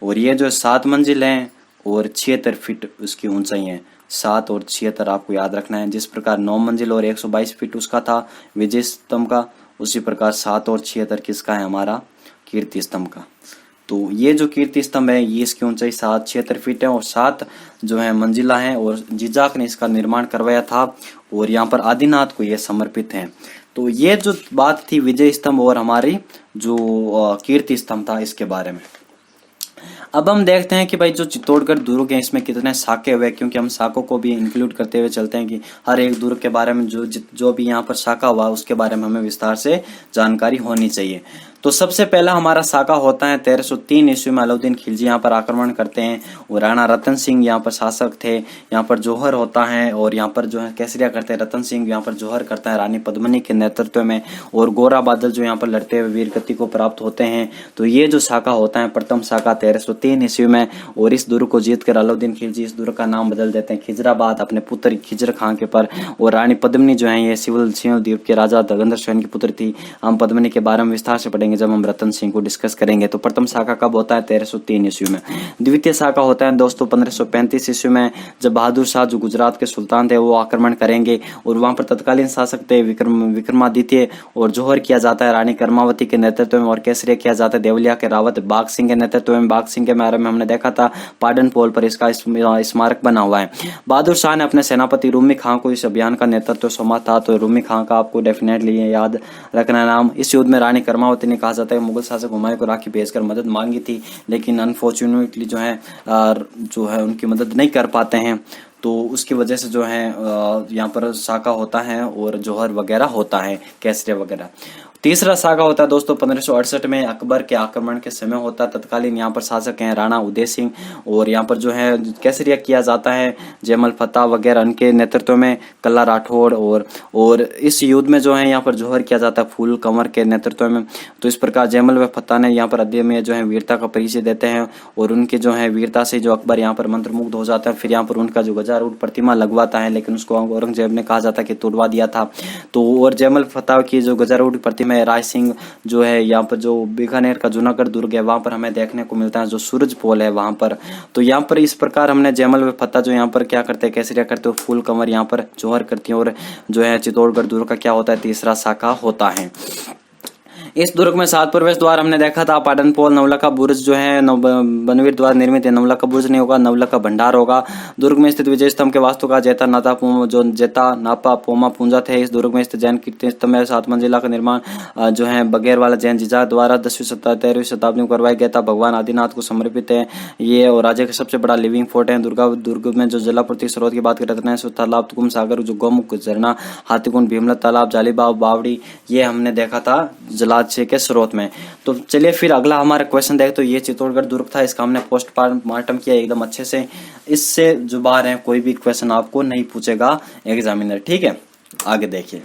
और ये जो 7 मंजिल है और 76 फीट उसकी ऊंचाई है। 7 और 76 आपको याद रखना है। जिस प्रकार 9 मंजिल और 122 फीट उसका था विजय स्तंभ का, उसी प्रकार 7 और 76 किसका है? हमारा कीर्ति स्तंभ का। तो ये जो कीर्ति स्तंभ है ये इसकी ऊंचाई 76 फीट है और 7 जो है मंजिला है। और जिजाक ने इसका निर्माण करवाया था और यहाँ पर आदिनाथ को ये समर्पित है। तो ये जो बात थी विजय स्तंभ और हमारी जो कीर्ति स्तंभ था इसके बारे में। अब हम देखते हैं कि भाई जो चित्तौड़गढ़ दुर्ग है इसमें कितने साके हुए, क्योंकि हम साकों को भी इंक्लूड करते हुए चलते हैं कि हर एक दुर्ग के बारे में जो भी यहाँ पर साका हुआ उसके बारे में हमें विस्तार से जानकारी होनी चाहिए। तो सबसे पहला हमारा साका होता है 1303 ईस्वी में अलाउद्दीन खिलजी यहाँ पर आक्रमण करते हैं और राणा रतन सिंह यहाँ पर शासक थे। यहाँ पर जौहर होता है और यहाँ पर जो है केसरिया करते हैं रतन सिंह, यहाँ पर जौहर करता है रानी पद्मिनी के नेतृत्व में, और गोरा बादल जो यहाँ पर लड़ते हुए वीर गति को प्राप्त होते हैं। तो ये जो साका होता है प्रथम साका 1303 ईस्वी में, और इस दुर्ग को जीतकर अलाउद्दीन खिलजी इस दुर्ग का नाम बदल देते हैं खिजराबाद अपने पुत्र खिजर खां के पर। और रानी पद्मिनी जो है ये सिविल द्वीप के राजा दगंदर सेन की पुत्र थी। हम पद्मिनी के बारे में विस्तार से पढ़ेंगे जब हम रतन सिंह को डिस्कस करेंगे। तो प्रथम शाखा कब होता है 1303 ईस्वी में। द्वितीय शाखा होता है दोस्तों 1535 ईस्वी में, जब बहादुर शाह जो गुजरात के सुल्तान थे वो आक्रमण करेंगे और वहां पर तत्कालीन शासक थे विक्रमादित्य, और जौहर किया जाता है रानी कर्मावती के नेतृत्व में, और केसरिया किया जाता है देवलिया के रावत बाघ सिंह के नेतृत्व में। बाघ सिंह के बारे में हमने देखा था पाडन पोल पर इसका स्मारक बना हुआ है। बहादुर शाह ने अपने सेनापति रूमी खां को इस अभियान का नेतृत्व सौंपा था। तो रूमी खां का आपको डेफिनेटली याद रखना नाम। इस युद्ध में रानी कर्मावती ने कहा जाता है मुगल शासक हुमायूं को राखी भेजकर मदद मांगी थी, लेकिन अनफॉर्चुनेटली जो है उनकी मदद नहीं कर पाते हैं। तो उसकी वजह से जो है यहाँ पर साका होता है और जौहर वगैरह होता है केसरिया वगैरह। तीसरा साका होता है दोस्तों 1568 में अकबर के आक्रमण के समय होता है। तत्कालीन यहाँ पर शासक हैं राणा उदय सिंह, और यहाँ पर जो है केसरिया किया जाता है जयमल फतेह वगैरह उनके नेतृत्व में, कल्ला राठौड़, और इस युद्ध में जो है यहाँ पर जौहर किया जाता है फूल कंवर के नेतृत्व में। तो इस प्रकार जयमल व फतेह ने यहाँ पर अध्यय में जो है वीरता का परिचय देते हैं, और उनके जो है वीरता से जो अकबर यहाँ पर मंत्रमुग्ध हो जाता है। फिर यहाँ पर उनका जो गजारूढ़ प्रतिमा लगवाता है, लेकिन उसको औरंगजेब ने कहा जाता है कि तोड़वा दिया था। तो और जयमल फतेह की जो गजारूढ़ प्रतिमा में राय सिंह जो है यहाँ पर जो बीकानेर का जूनागढ़ दुर्ग है वहां पर हमें देखने को मिलता है, जो सूरज पोल है वहां पर। तो यहाँ पर इस प्रकार हमने जयमल व फतेह जो यहाँ पर क्या करते हैं केसरिया करते हो, फूल कंवर यहाँ पर जौहर करती है, और जो है चित्तौड़गढ़ दुर्ग का क्या होता है तीसरा शाखा होता है। इस दुर्ग में 7 प्रवेश द्वार हमने देखा था, पाटन पोल, नवलखा बुर्ज जो है बनवीर द्वार निर्मित है। नवलखा बुर्ज नहीं होगा, नवलखा भंडार होगा। दुर्ग में स्थित विजय स्तंभ के वास्तुकार जेता नापा पोमा पूंजा थे। इस दुर्ग में स्थित जैन कीर्ति स्तंभ है। 7 मंजिला का निर्माण जो है बगैर वाला जैन जीजा द्वारा 13वीं शताब्दी में करवाया गया था। भगवान आदिनाथ को समर्पित है ये, और राज्य का सबसे बड़ा लिविंग फोर्ट है। दुर्ग में जो जलापूर्ति स्रोत की बात करते हैं तालाब, तुकुम सागर, जो गौमुख झरना, हाथीकुंड, भीमलत तालाब, जालीबाग, बावड़ी, ये हमने देखा था जलाशय के स्रोत में। तो चलिए फिर अगला हमारा क्वेश्चन देख। तो ये चित्तौड़गढ़ दुर्ग था, इसका हमने पोस्टमार्टम किया एकदम अच्छे से। इससे जो बाहर है कोई भी क्वेश्चन आपको नहीं पूछेगा एग्जामिनर, ठीक है। आगे देखिए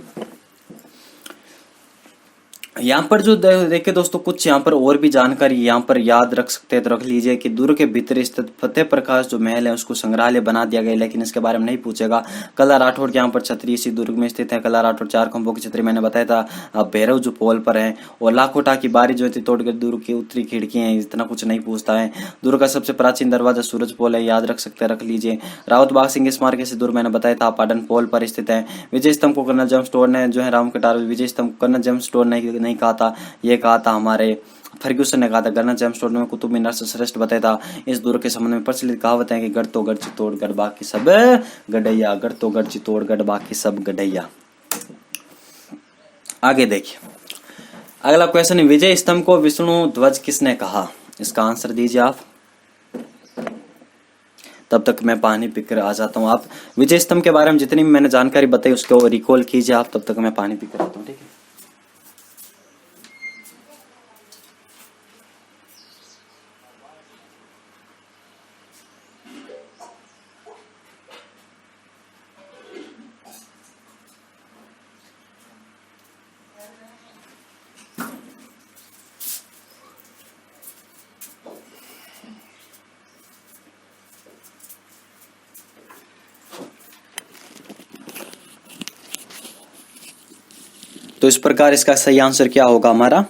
यहाँ पर जो देखिए दोस्तों कुछ यहाँ पर और भी जानकारी यहाँ पर याद रख सकते हैं तो रख लीजिए कि दुर्ग के भीतर स्थित फतेह प्रकाश जो महल है उसको संग्रहालय बना दिया गया, लेकिन इसके बारे में नहीं पूछेगा। कला राठौड़ के यहाँ पर छतरी इसी दुर्ग में स्थित है। कला राठौड़ 4 खंभों की छतरी मैंने बताया था। भैरव जो पोल पर है, और लाखोटा की बारी जो चित्तौड़गढ़ दुर्ग की उत्तरी खिड़की है, इतना कुछ नहीं पूछता है। दुर्ग का सबसे प्राचीन दरवाजा सूरज पोल है, याद रख सकते हैं, रख लीजिए। रावत बाग सिंह स्मारक इसी दुर्ग मैंने बताया था पाटन पोल पर स्थित है। विजय स्तंभ को कर्नल जेम्स टोड ने जो है राम कटार विजय स्तंभ कर्नल जेम्स टोड नहीं कहा था, ये कहा था हमारे फर्ग्यूसन ने कहा था। कर्नल जेम्स टोड ने कुतुब मीनार से श्रेष्ठ बताया था। इस दुर्ग के संबंध में प्रचलित कहावत है कि गढ़ तो गढ़ चित्तौड़गढ़ बाकी सब गढ़ैया, गढ़ तो गढ़ चित्तौड़गढ़ बाकी सब गढ़ैया। आगे देखिए अगला क्वेश्चन, विजय स्तंभ को विष्णु ध्वज किसने कहा? इसका आंसर दीजिए आप। तब तक मैं पानी पीकर आ जाता हूँ। आप विजय स्तंभ के बारे में जितनी भी मैंने जानकारी बताई उसको रिकॉल कीजिए आप, तब तक मैं पानी पीकर आता हूँ, ठीक है। तो इस प्रकार इसका सही आंसर क्या होगा हमारा?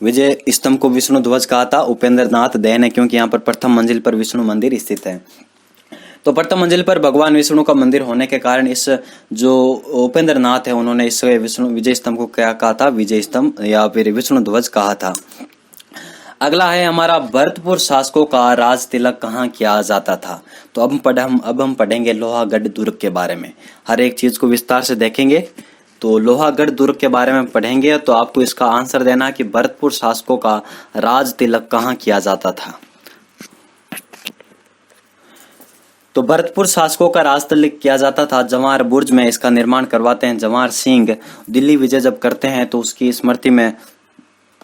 विजय स्तंभ को विष्णु ध्वज कहा था उपेंद्र नाथ दे ने, क्योंकि यहाँ पर प्रथम मंजिल पर विष्णु मंदिर स्थित है। तो प्रथम मंजिल पर भगवान विष्णु का मंदिर होने के कारण इस जो उपेंद्र नाथ है उन्होंने इस विजय स्तंभ को क्या कहा था? विजय स्तंभ या फिर विष्णु ध्वज कहा था। अगला है हमारा भरतपुर शासकों का राज तिलक कहाँ किया जाता था? तो अब हम पढ़ेंगे लोहागढ़ दुर्ग के बारे में, हर एक चीज को विस्तार से देखेंगे। तो लोहागढ़ दुर्ग के बारे में पढ़ेंगे तो आपको इसका आंसर देना कि भरतपुर शासकों का राज तिलक कहाँ किया जाता था। तो भरतपुर शासकों का राज तिलक किया जाता था जवाहर बुर्ज में। इसका निर्माण करवाते हैं जवाहर सिंह। दिल्ली विजय जब करते हैं तो उसकी स्मृति में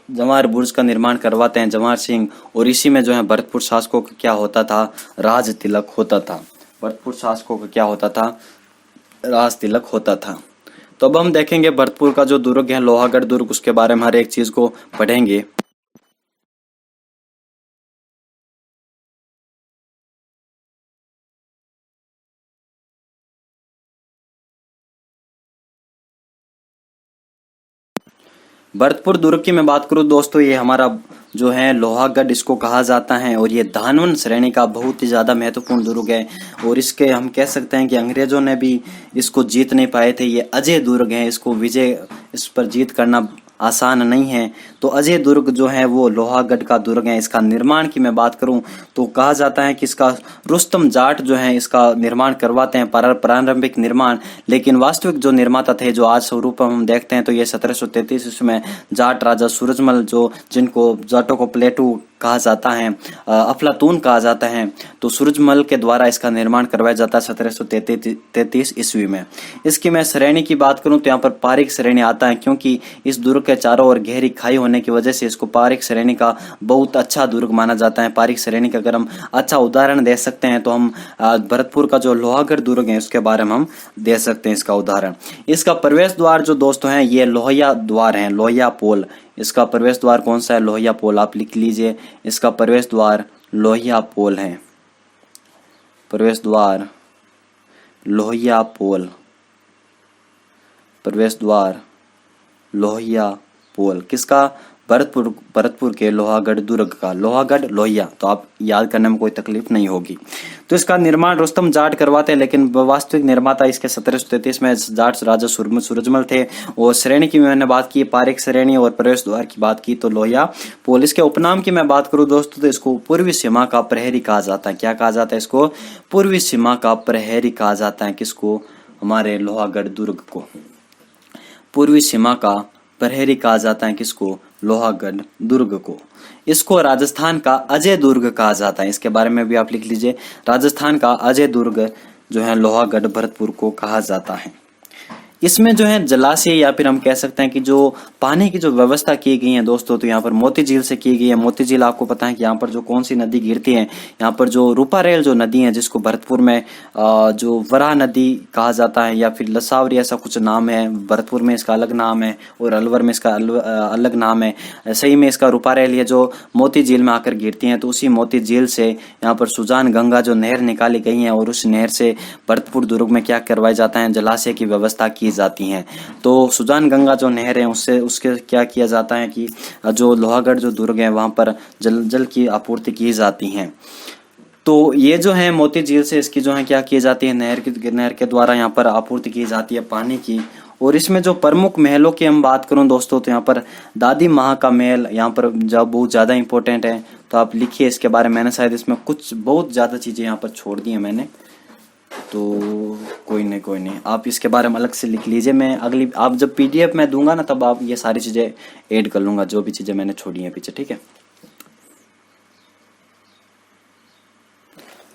जवाहर बुर्ज का निर्माण करवाते हैं जवाहर सिंह, और इसी में जो है भरतपुर शासकों का क्या होता था, राज तिलक होता था। भरतपुर शासकों का क्या होता था, राज तिलक होता था। तो अब हम देखेंगे भरतपुर का जो दुर्ग है लोहागढ़ दुर्ग, उसके बारे में हर एक चीज को पढ़ेंगे। भरतपुर दुर्ग की मैं बात करूं दोस्तों, ये हमारा जो है लोहागढ़ इसको कहा जाता है, और ये धानवन श्रेणी का बहुत ही ज्यादा महत्वपूर्ण दुर्ग है। और इसके हम कह सकते हैं कि अंग्रेजों ने भी इसको जीत नहीं पाए थे। ये अजय दुर्ग है, इसको विजय, इस पर जीत करना आसान नहीं है। तो अजय दुर्ग जो है वो लोहागढ़ का दुर्ग है। इसका निर्माण की मैं बात करूं तो कहा जाता है कि इसका रुस्तम जाट जो है इसका निर्माण करवाते हैं, प्रारंभिक निर्माण। लेकिन वास्तविक जो निर्माता थे, जो आज स्वरूप हम देखते हैं, तो ये 1733 ईस्वी में जाट राजा सूरजमल, जो जिनको जाटों को प्लेटू कहा जाता है, अफलातून कहा जाता है, तो सूरजमल के द्वारा इसका निर्माण करवाया जाता है 1733 ईस्वी में। इसकी मैं श्रेणी की बात करूं तो यहाँ पर पारीक श्रेणी आता है, क्योंकि इस दुर्ग के चारों ओर गहरी खाई होने की वजह से इसको पारीक श्रेणी का बहुत अच्छा दुर्ग माना जाता है। पारीक श्रेणी का अगर हम अच्छा उदाहरण दे सकते हैं तो हम भरतपुर का जो लोहागढ़ दुर्ग है उसके बारे में हम दे सकते हैं इसका उदाहरण। इसका प्रवेश द्वार जो दोस्तों है ये लोहिया द्वार है, लोहिया पोल। इसका प्रवेश द्वार कौन सा है, लोहिया पोल। आप लिख लीजिए, इसका प्रवेश द्वार लोहिया पोल है। प्रवेश द्वार लोहिया पोल, प्रवेश द्वार लोहिया पोल किसका, भरतपुर के लोहागढ़ दुर्ग का। लोहागढ़ लोहिया, तो आप याद करने में कोई तकलीफ नहीं होगी। तो इसका निर्माण रुस्तम जाट करवाते हैं, लेकिन वास्तविक निर्माता इसके 1733 में जाट राजा सूरजमल थे। और श्रेणी की मैंने बात की पारीक श्रेणी, और प्रवेश द्वार की बात की तो लोहिया पोल। इसके उपनाम की मैं बात करूं दोस्तों तो इसको पूर्वी सीमा का प्रहरी कहा जाता है। क्या कहा जाता है इसको, पूर्वी सीमा का प्रहरी कहा जाता है। किसको, हमारे लोहागढ़ दुर्ग को पूर्वी सीमा का प्रहरी कहा जाता है। किसको, लोहागढ़ दुर्ग को। इसको राजस्थान का अजय दुर्ग कहा जाता है। इसके बारे में भी आप लिख लीजिए, राजस्थान का अजय दुर्ग जो है लोहागढ़ भरतपुर को कहा जाता है। इसमें जो है जलाशय या फिर हम कह सकते हैं कि जो पानी की जो व्यवस्था की गई है दोस्तों, तो यहाँ पर मोती झील से की गई है। मोती झील आपको पता है कि यहाँ पर जो कौन सी नदी गिरती है, यहाँ पर जो रूपारेल जो नदी है, जिसको भरतपुर में जो वराह नदी कहा जाता है या फिर लसावरी ऐसा कुछ नाम है। भरतपुर में इसका अलग नाम है और अलवर में इसका अलग नाम है। सही में इसका रूपारेल ये जो मोती झील में आकर गिरती है, तो उसी मोती झील से यहाँ पर सुजान गंगा जो नहर निकाली गई है, और उस नहर से भरतपुर दुर्ग में क्या करवाया जाता है, जलाशय की व्यवस्था की जाती हैं। तो सुजान गंगा जो नहर है उससे उसके क्या किया जाता है कि जो लोहागढ़ जो दुर्ग है वहां पर जल की आपूर्ति की जाती है। तो ये जो है मोती झील से इसकी जो है क्या की जाती है, नहर के द्वारा यहाँ पर आपूर्ति की जाती है पानी की। और इसमें जो प्रमुख महलों की हम बात करूं दोस्तों तो यहाँ पर दादी माँ का महल यहाँ पर जब बहुत ज्यादा इंपॉर्टेंट है, तो आप लिखिए इसके बारे में। मैंने शायद इसमें कुछ बहुत ज्यादा चीजें यहाँ पर छोड़ दी है मैंने, तो कोई नहीं, आप इसके बारे में अलग से लिख लीजिए। मैं अगली आप जब PDF में दूंगा ना, तब आप ये सारी चीजें ऐड कर लूंगा, जो भी चीजें मैंने छोड़ी हैं पीछे, ठीक है।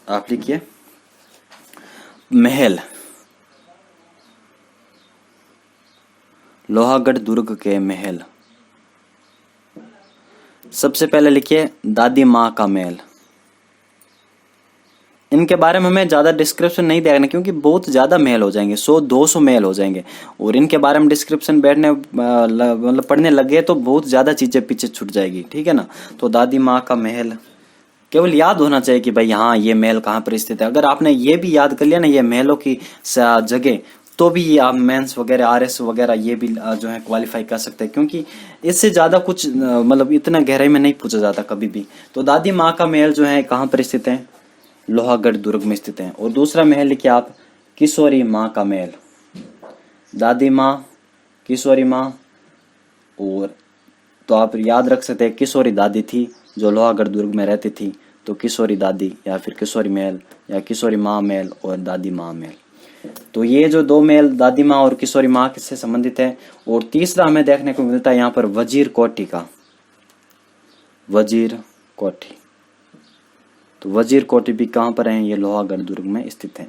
आप लिखिए महल, लोहागढ़ दुर्ग के महल। सबसे पहले लिखिए दादी माँ का महल। इनके बारे में हमें ज्यादा डिस्क्रिप्शन नहीं देना, क्योंकि बहुत ज्यादा मेल हो जाएंगे, 100-200 मेल हो जाएंगे। और इनके बारे में डिस्क्रिप्शन बैठने मतलब पढ़ने लगे तो बहुत ज्यादा चीजें पीछे छूट जाएगी, ठीक है ना। तो दादी माँ का महल केवल याद होना चाहिए कि भाई हाँ ये महल कहाँ पर स्थित है। अगर आपने ये भी याद कर लिया ना, ये महलों की जगह, तो भी आप मेंस वगैरह RS वगैरह ये भी जो है क्वालिफाई कर सकते हैं, क्योंकि इससे ज्यादा कुछ मतलब इतना गहराई में नहीं पूछा जाता कभी भी। तो दादी माँ का महल जो है कहाँ पर स्थित है, लोहागढ़ दुर्ग में स्थित है। और दूसरा महल लिखिए आप किशोरी माँ का महल। दादी माँ, किशोरी माँ, और तो आप याद रख सकते हैं किशोरी दादी थी जो लोहागढ़ दुर्ग में रहती थी, तो किशोरी दादी या फिर किशोरी महल या किशोरी माँ महल और दादी माँ महल। तो ये जो दो महल दादी माँ और किशोरी माँ किससे संबंधित है। और तीसरा हमें देखने को मिलता है यहाँ पर वजीर कोठी का, वजीर कोठी। तो वजीर कोठी भी कहाँ पर है, ये लोहागढ़ दुर्ग में स्थित है।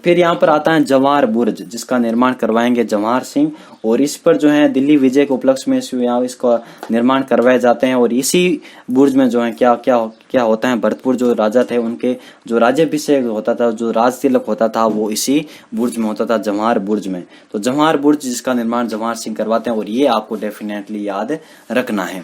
फिर यहाँ पर आता है जवाहर बुर्ज, जिसका निर्माण करवाएंगे जवाहर सिंह, और इस पर जो है दिल्ली विजय के उपलक्ष्य में इसका निर्माण करवाए जाते हैं। और इसी बुर्ज में जो है क्या क्या क्या होता है, भरतपुर जो राजा थे उनके जो राज्याभिषेक होता था, जो राज तिलक होता था, वो इसी बुर्ज में होता था, जवाहर बुर्ज में। तो जवाहर बुर्ज जिसका निर्माण जवाहर सिंह करवाते हैं, और ये आपको डेफिनेटली याद रखना है।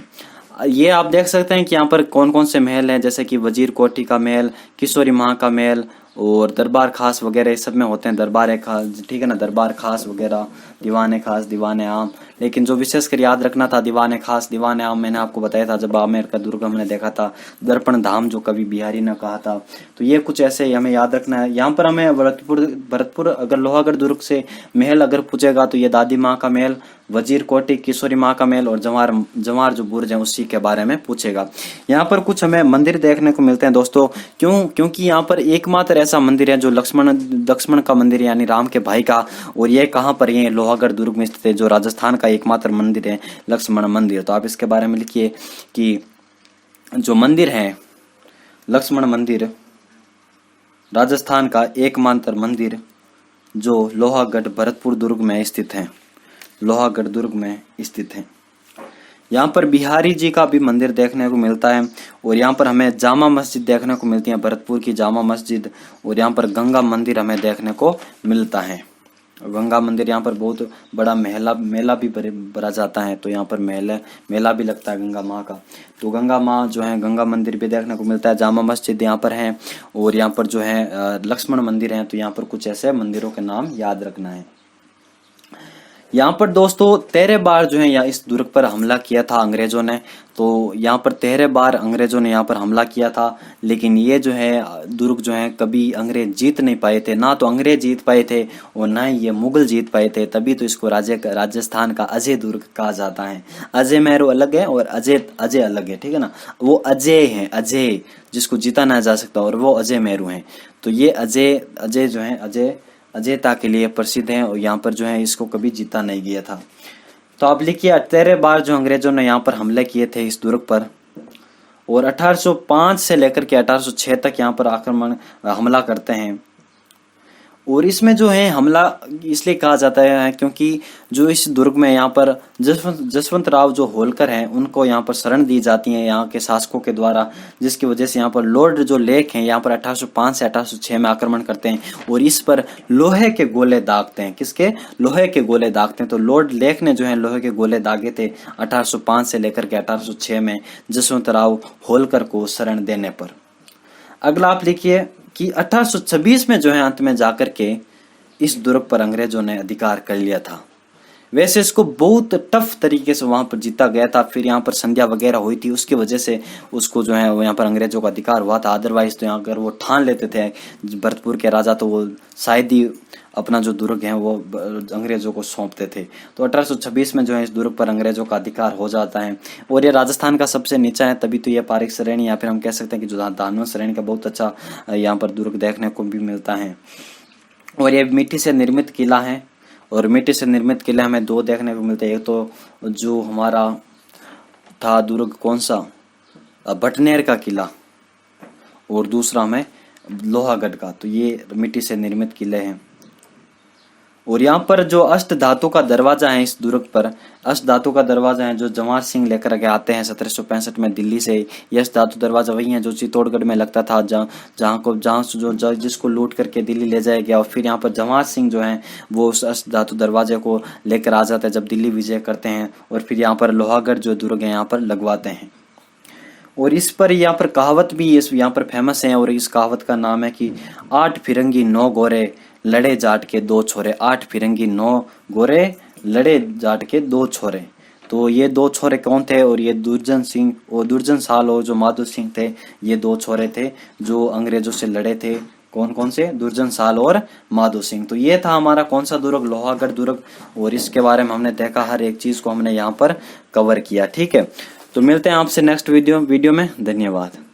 ये आप देख सकते हैं कि यहाँ पर कौन कौन से महल हैं, जैसे कि वजीर कोठी का महल, किशोरी माँ का महल, और दरबार खास वगैरह सब में होते हैं। दरबार खास, ठीक है ना, दरबार खास वगैरह, दीवाने खास, दीवाने आम। लेकिन जो विशेषकर याद रखना था दीवाने खास, दीवाने आम, मैंने आपको बताया था जब आमेर का दुर्ग हमने देखा था, दर्पण धाम जो कवि बिहारी ने कहा था। तो ये कुछ ऐसे हमें याद रखना है। यहाँ पर हमें भरतपुर अगर लोहागढ़ दुर्ग से महल अगर पूछेगा तो ये दादी माँ का महल, वजीर कोठी, किशोरी माँ का महल, और जवाहर जो बुर्ज है उसी के बारे में पूछेगा। यहाँ पर कुछ हमें मंदिर देखने को मिलते हैं दोस्तों, क्योंकि यहाँ पर एकमात्र ऐसा मंदिर है जो लक्ष्मण का मंदिर है, यानी राम के भाई का। और ये कहाँ पर, ये लोहागढ़ दुर्ग में स्थित है, जो राजस्थान का एकमात्र मंदिर है, लक्ष्मण मंदिर। तो आप इसके बारे में लिखिए कि जो मंदिर है लक्ष्मण मंदिर, राजस्थान का एकमात्र मंदिर जो लोहागढ़ भरतपुर दुर्ग में स्थित है, लोहागढ़ दुर्ग में स्थित है। यहाँ पर बिहारी जी का भी मंदिर देखने को मिलता है, और यहाँ पर हमें जामा मस्जिद देखने को मिलती है, भरतपुर की जामा मस्जिद। और यहाँ पर गंगा मंदिर हमें देखने को मिलता है। गंगा मंदिर, यहाँ पर बहुत बड़ा मेला भी भरा जाता है, तो यहाँ पर मेला भी लगता है गंगा माँ का। तो गंगा माँ जो है, गंगा मंदिर भी देखने को मिलता है, जामा मस्जिद यहाँ पर है, और यहाँ पर जो है लक्ष्मण मंदिर है। तो यहाँ पर कुछ ऐसे मंदिरों के नाम याद रखना है। यहाँ पर दोस्तों 13 बार जो है या इस दुर्ग पर हमला किया था अंग्रेजों ने। तो यहाँ पर 13 बार अंग्रेजों ने यहाँ पर हमला किया था, लेकिन ये जो है दुर्ग जो है कभी अंग्रेज जीत नहीं पाए थे। ना तो अंग्रेज जीत पाए थे और ना ही ये मुगल जीत पाए थे, तभी तो इसको राजस्थान का अजय दुर्ग कहा जाता है। अजय मैरो अलग है और अजय अलग है, ठीक है ना। वो अजय है, अजय जिसको जीता ना जा सकता, और वो अजय मैरू है। तो ये अजय जो है अजयता के लिए प्रसिद्ध है, और यहाँ पर जो है इसको कभी जीता नहीं गया था। तो आप लिखिए 13 बार जो अंग्रेजों ने यहाँ पर हमले किए थे इस दुर्ग पर, और 1805 से लेकर के 1806 तक यहाँ पर हमला करते हैं। और इसमें जो है हमला इसलिए कहा जाता है क्योंकि जो इस दुर्ग में यहाँ पर जसवंत राव जो होलकर हैं उनको यहाँ पर शरण दी जाती है यहाँ के शासकों के द्वारा, जिसकी वजह से यहाँ पर लॉर्ड जो लेक हैं यहाँ पर 1805 से 1806 में आक्रमण करते हैं, और इस पर लोहे के गोले दागते हैं। किसके? लोहे के गोले दागते हैं। तो लॉर्ड लेक ने जो है लोहे के गोले दागे थे 1805 से लेकर के 1806 में जसवंत राव होलकर को शरण देने पर। अगला आप लिखिए कि 1826 में जो है अंत में जाकर के इस दुर्ग पर अंग्रेजों ने अधिकार कर लिया था। वैसे इसको बहुत टफ तरीके से वहां पर जीता गया था, फिर यहाँ पर संध्या वगैरह हुई थी, उसकी वजह से उसको जो है यहाँ पर अंग्रेजों का अधिकार हुआ था। अदरवाइज तो यहाँ अगर वो ठान लेते थे भरतपुर के राजा तो वो शायद ही अपना जो दुर्ग है वो अंग्रेजों को सौंपते थे। तो 1826 में जो है इस दुर्ग पर अंग्रेजों का अधिकार हो जाता है, और ये राजस्थान का सबसे नीचा है, तभी तो ये पारिक श्रेणी या फिर हम कह सकते हैं कि जो धानव श्रेणी का बहुत अच्छा यहाँ पर दुर्ग देखने को भी मिलता है। और ये मिट्टी से निर्मित किला है, और मिट्टी से निर्मित किले हमें दो देखने को मिलते हैं। एक तो जो हमारा था दुर्ग कौन सा, भटनेर का किला, और दूसरा हमें लोहागढ़ का। तो ये मिट्टी से निर्मित किले हैं। और यहाँ पर जो अष्ट धातु का दरवाजा है इस दुर्ग पर, अष्ट धातु का दरवाजा है जो जवाहर सिंह लेकर के आते हैं 1765 में दिल्ली से। यह अष्ट धातु दरवाजा वही है जो चित्तौड़गढ़ में लगता था, जहाँ जिसको लूट करके दिल्ली ले जाया गया। और फिर यहाँ पर जवाहर सिंह जो है वो उस अष्ट धातु दरवाजे को लेकर आ जाते हैं जब दिल्ली विजय करते हैं, और फिर यहाँ पर लोहागढ़ जो दुर्ग है यहाँ पर लगवाते हैं। और इस पर यहाँ पर कहावत भी यहाँ पर फेमस है, और इस कहावत का नाम है कि 8 फिरंगी 9 गोरे लड़े जाट के 2 छोरे। 8 फिरंगी 9 गोरे लड़े जाट के 2 छोरे। तो ये 2 छोरे कौन थे? और ये दुर्जन सिंह और दुर्जन साल और जो माधो सिंह थे, ये 2 छोरे थे जो अंग्रेजों से लड़े थे। कौन कौन से? दुर्जन साल और माधो सिंह। तो ये था हमारा कौन सा दुर्ग? लोहागढ़ दुर्ग। और इसके बारे में हमने देखा, हर एक चीज को हमने यहाँ पर कवर किया। ठीक है, तो मिलते हैं आपसे नेक्स्ट वीडियो में। धन्यवाद।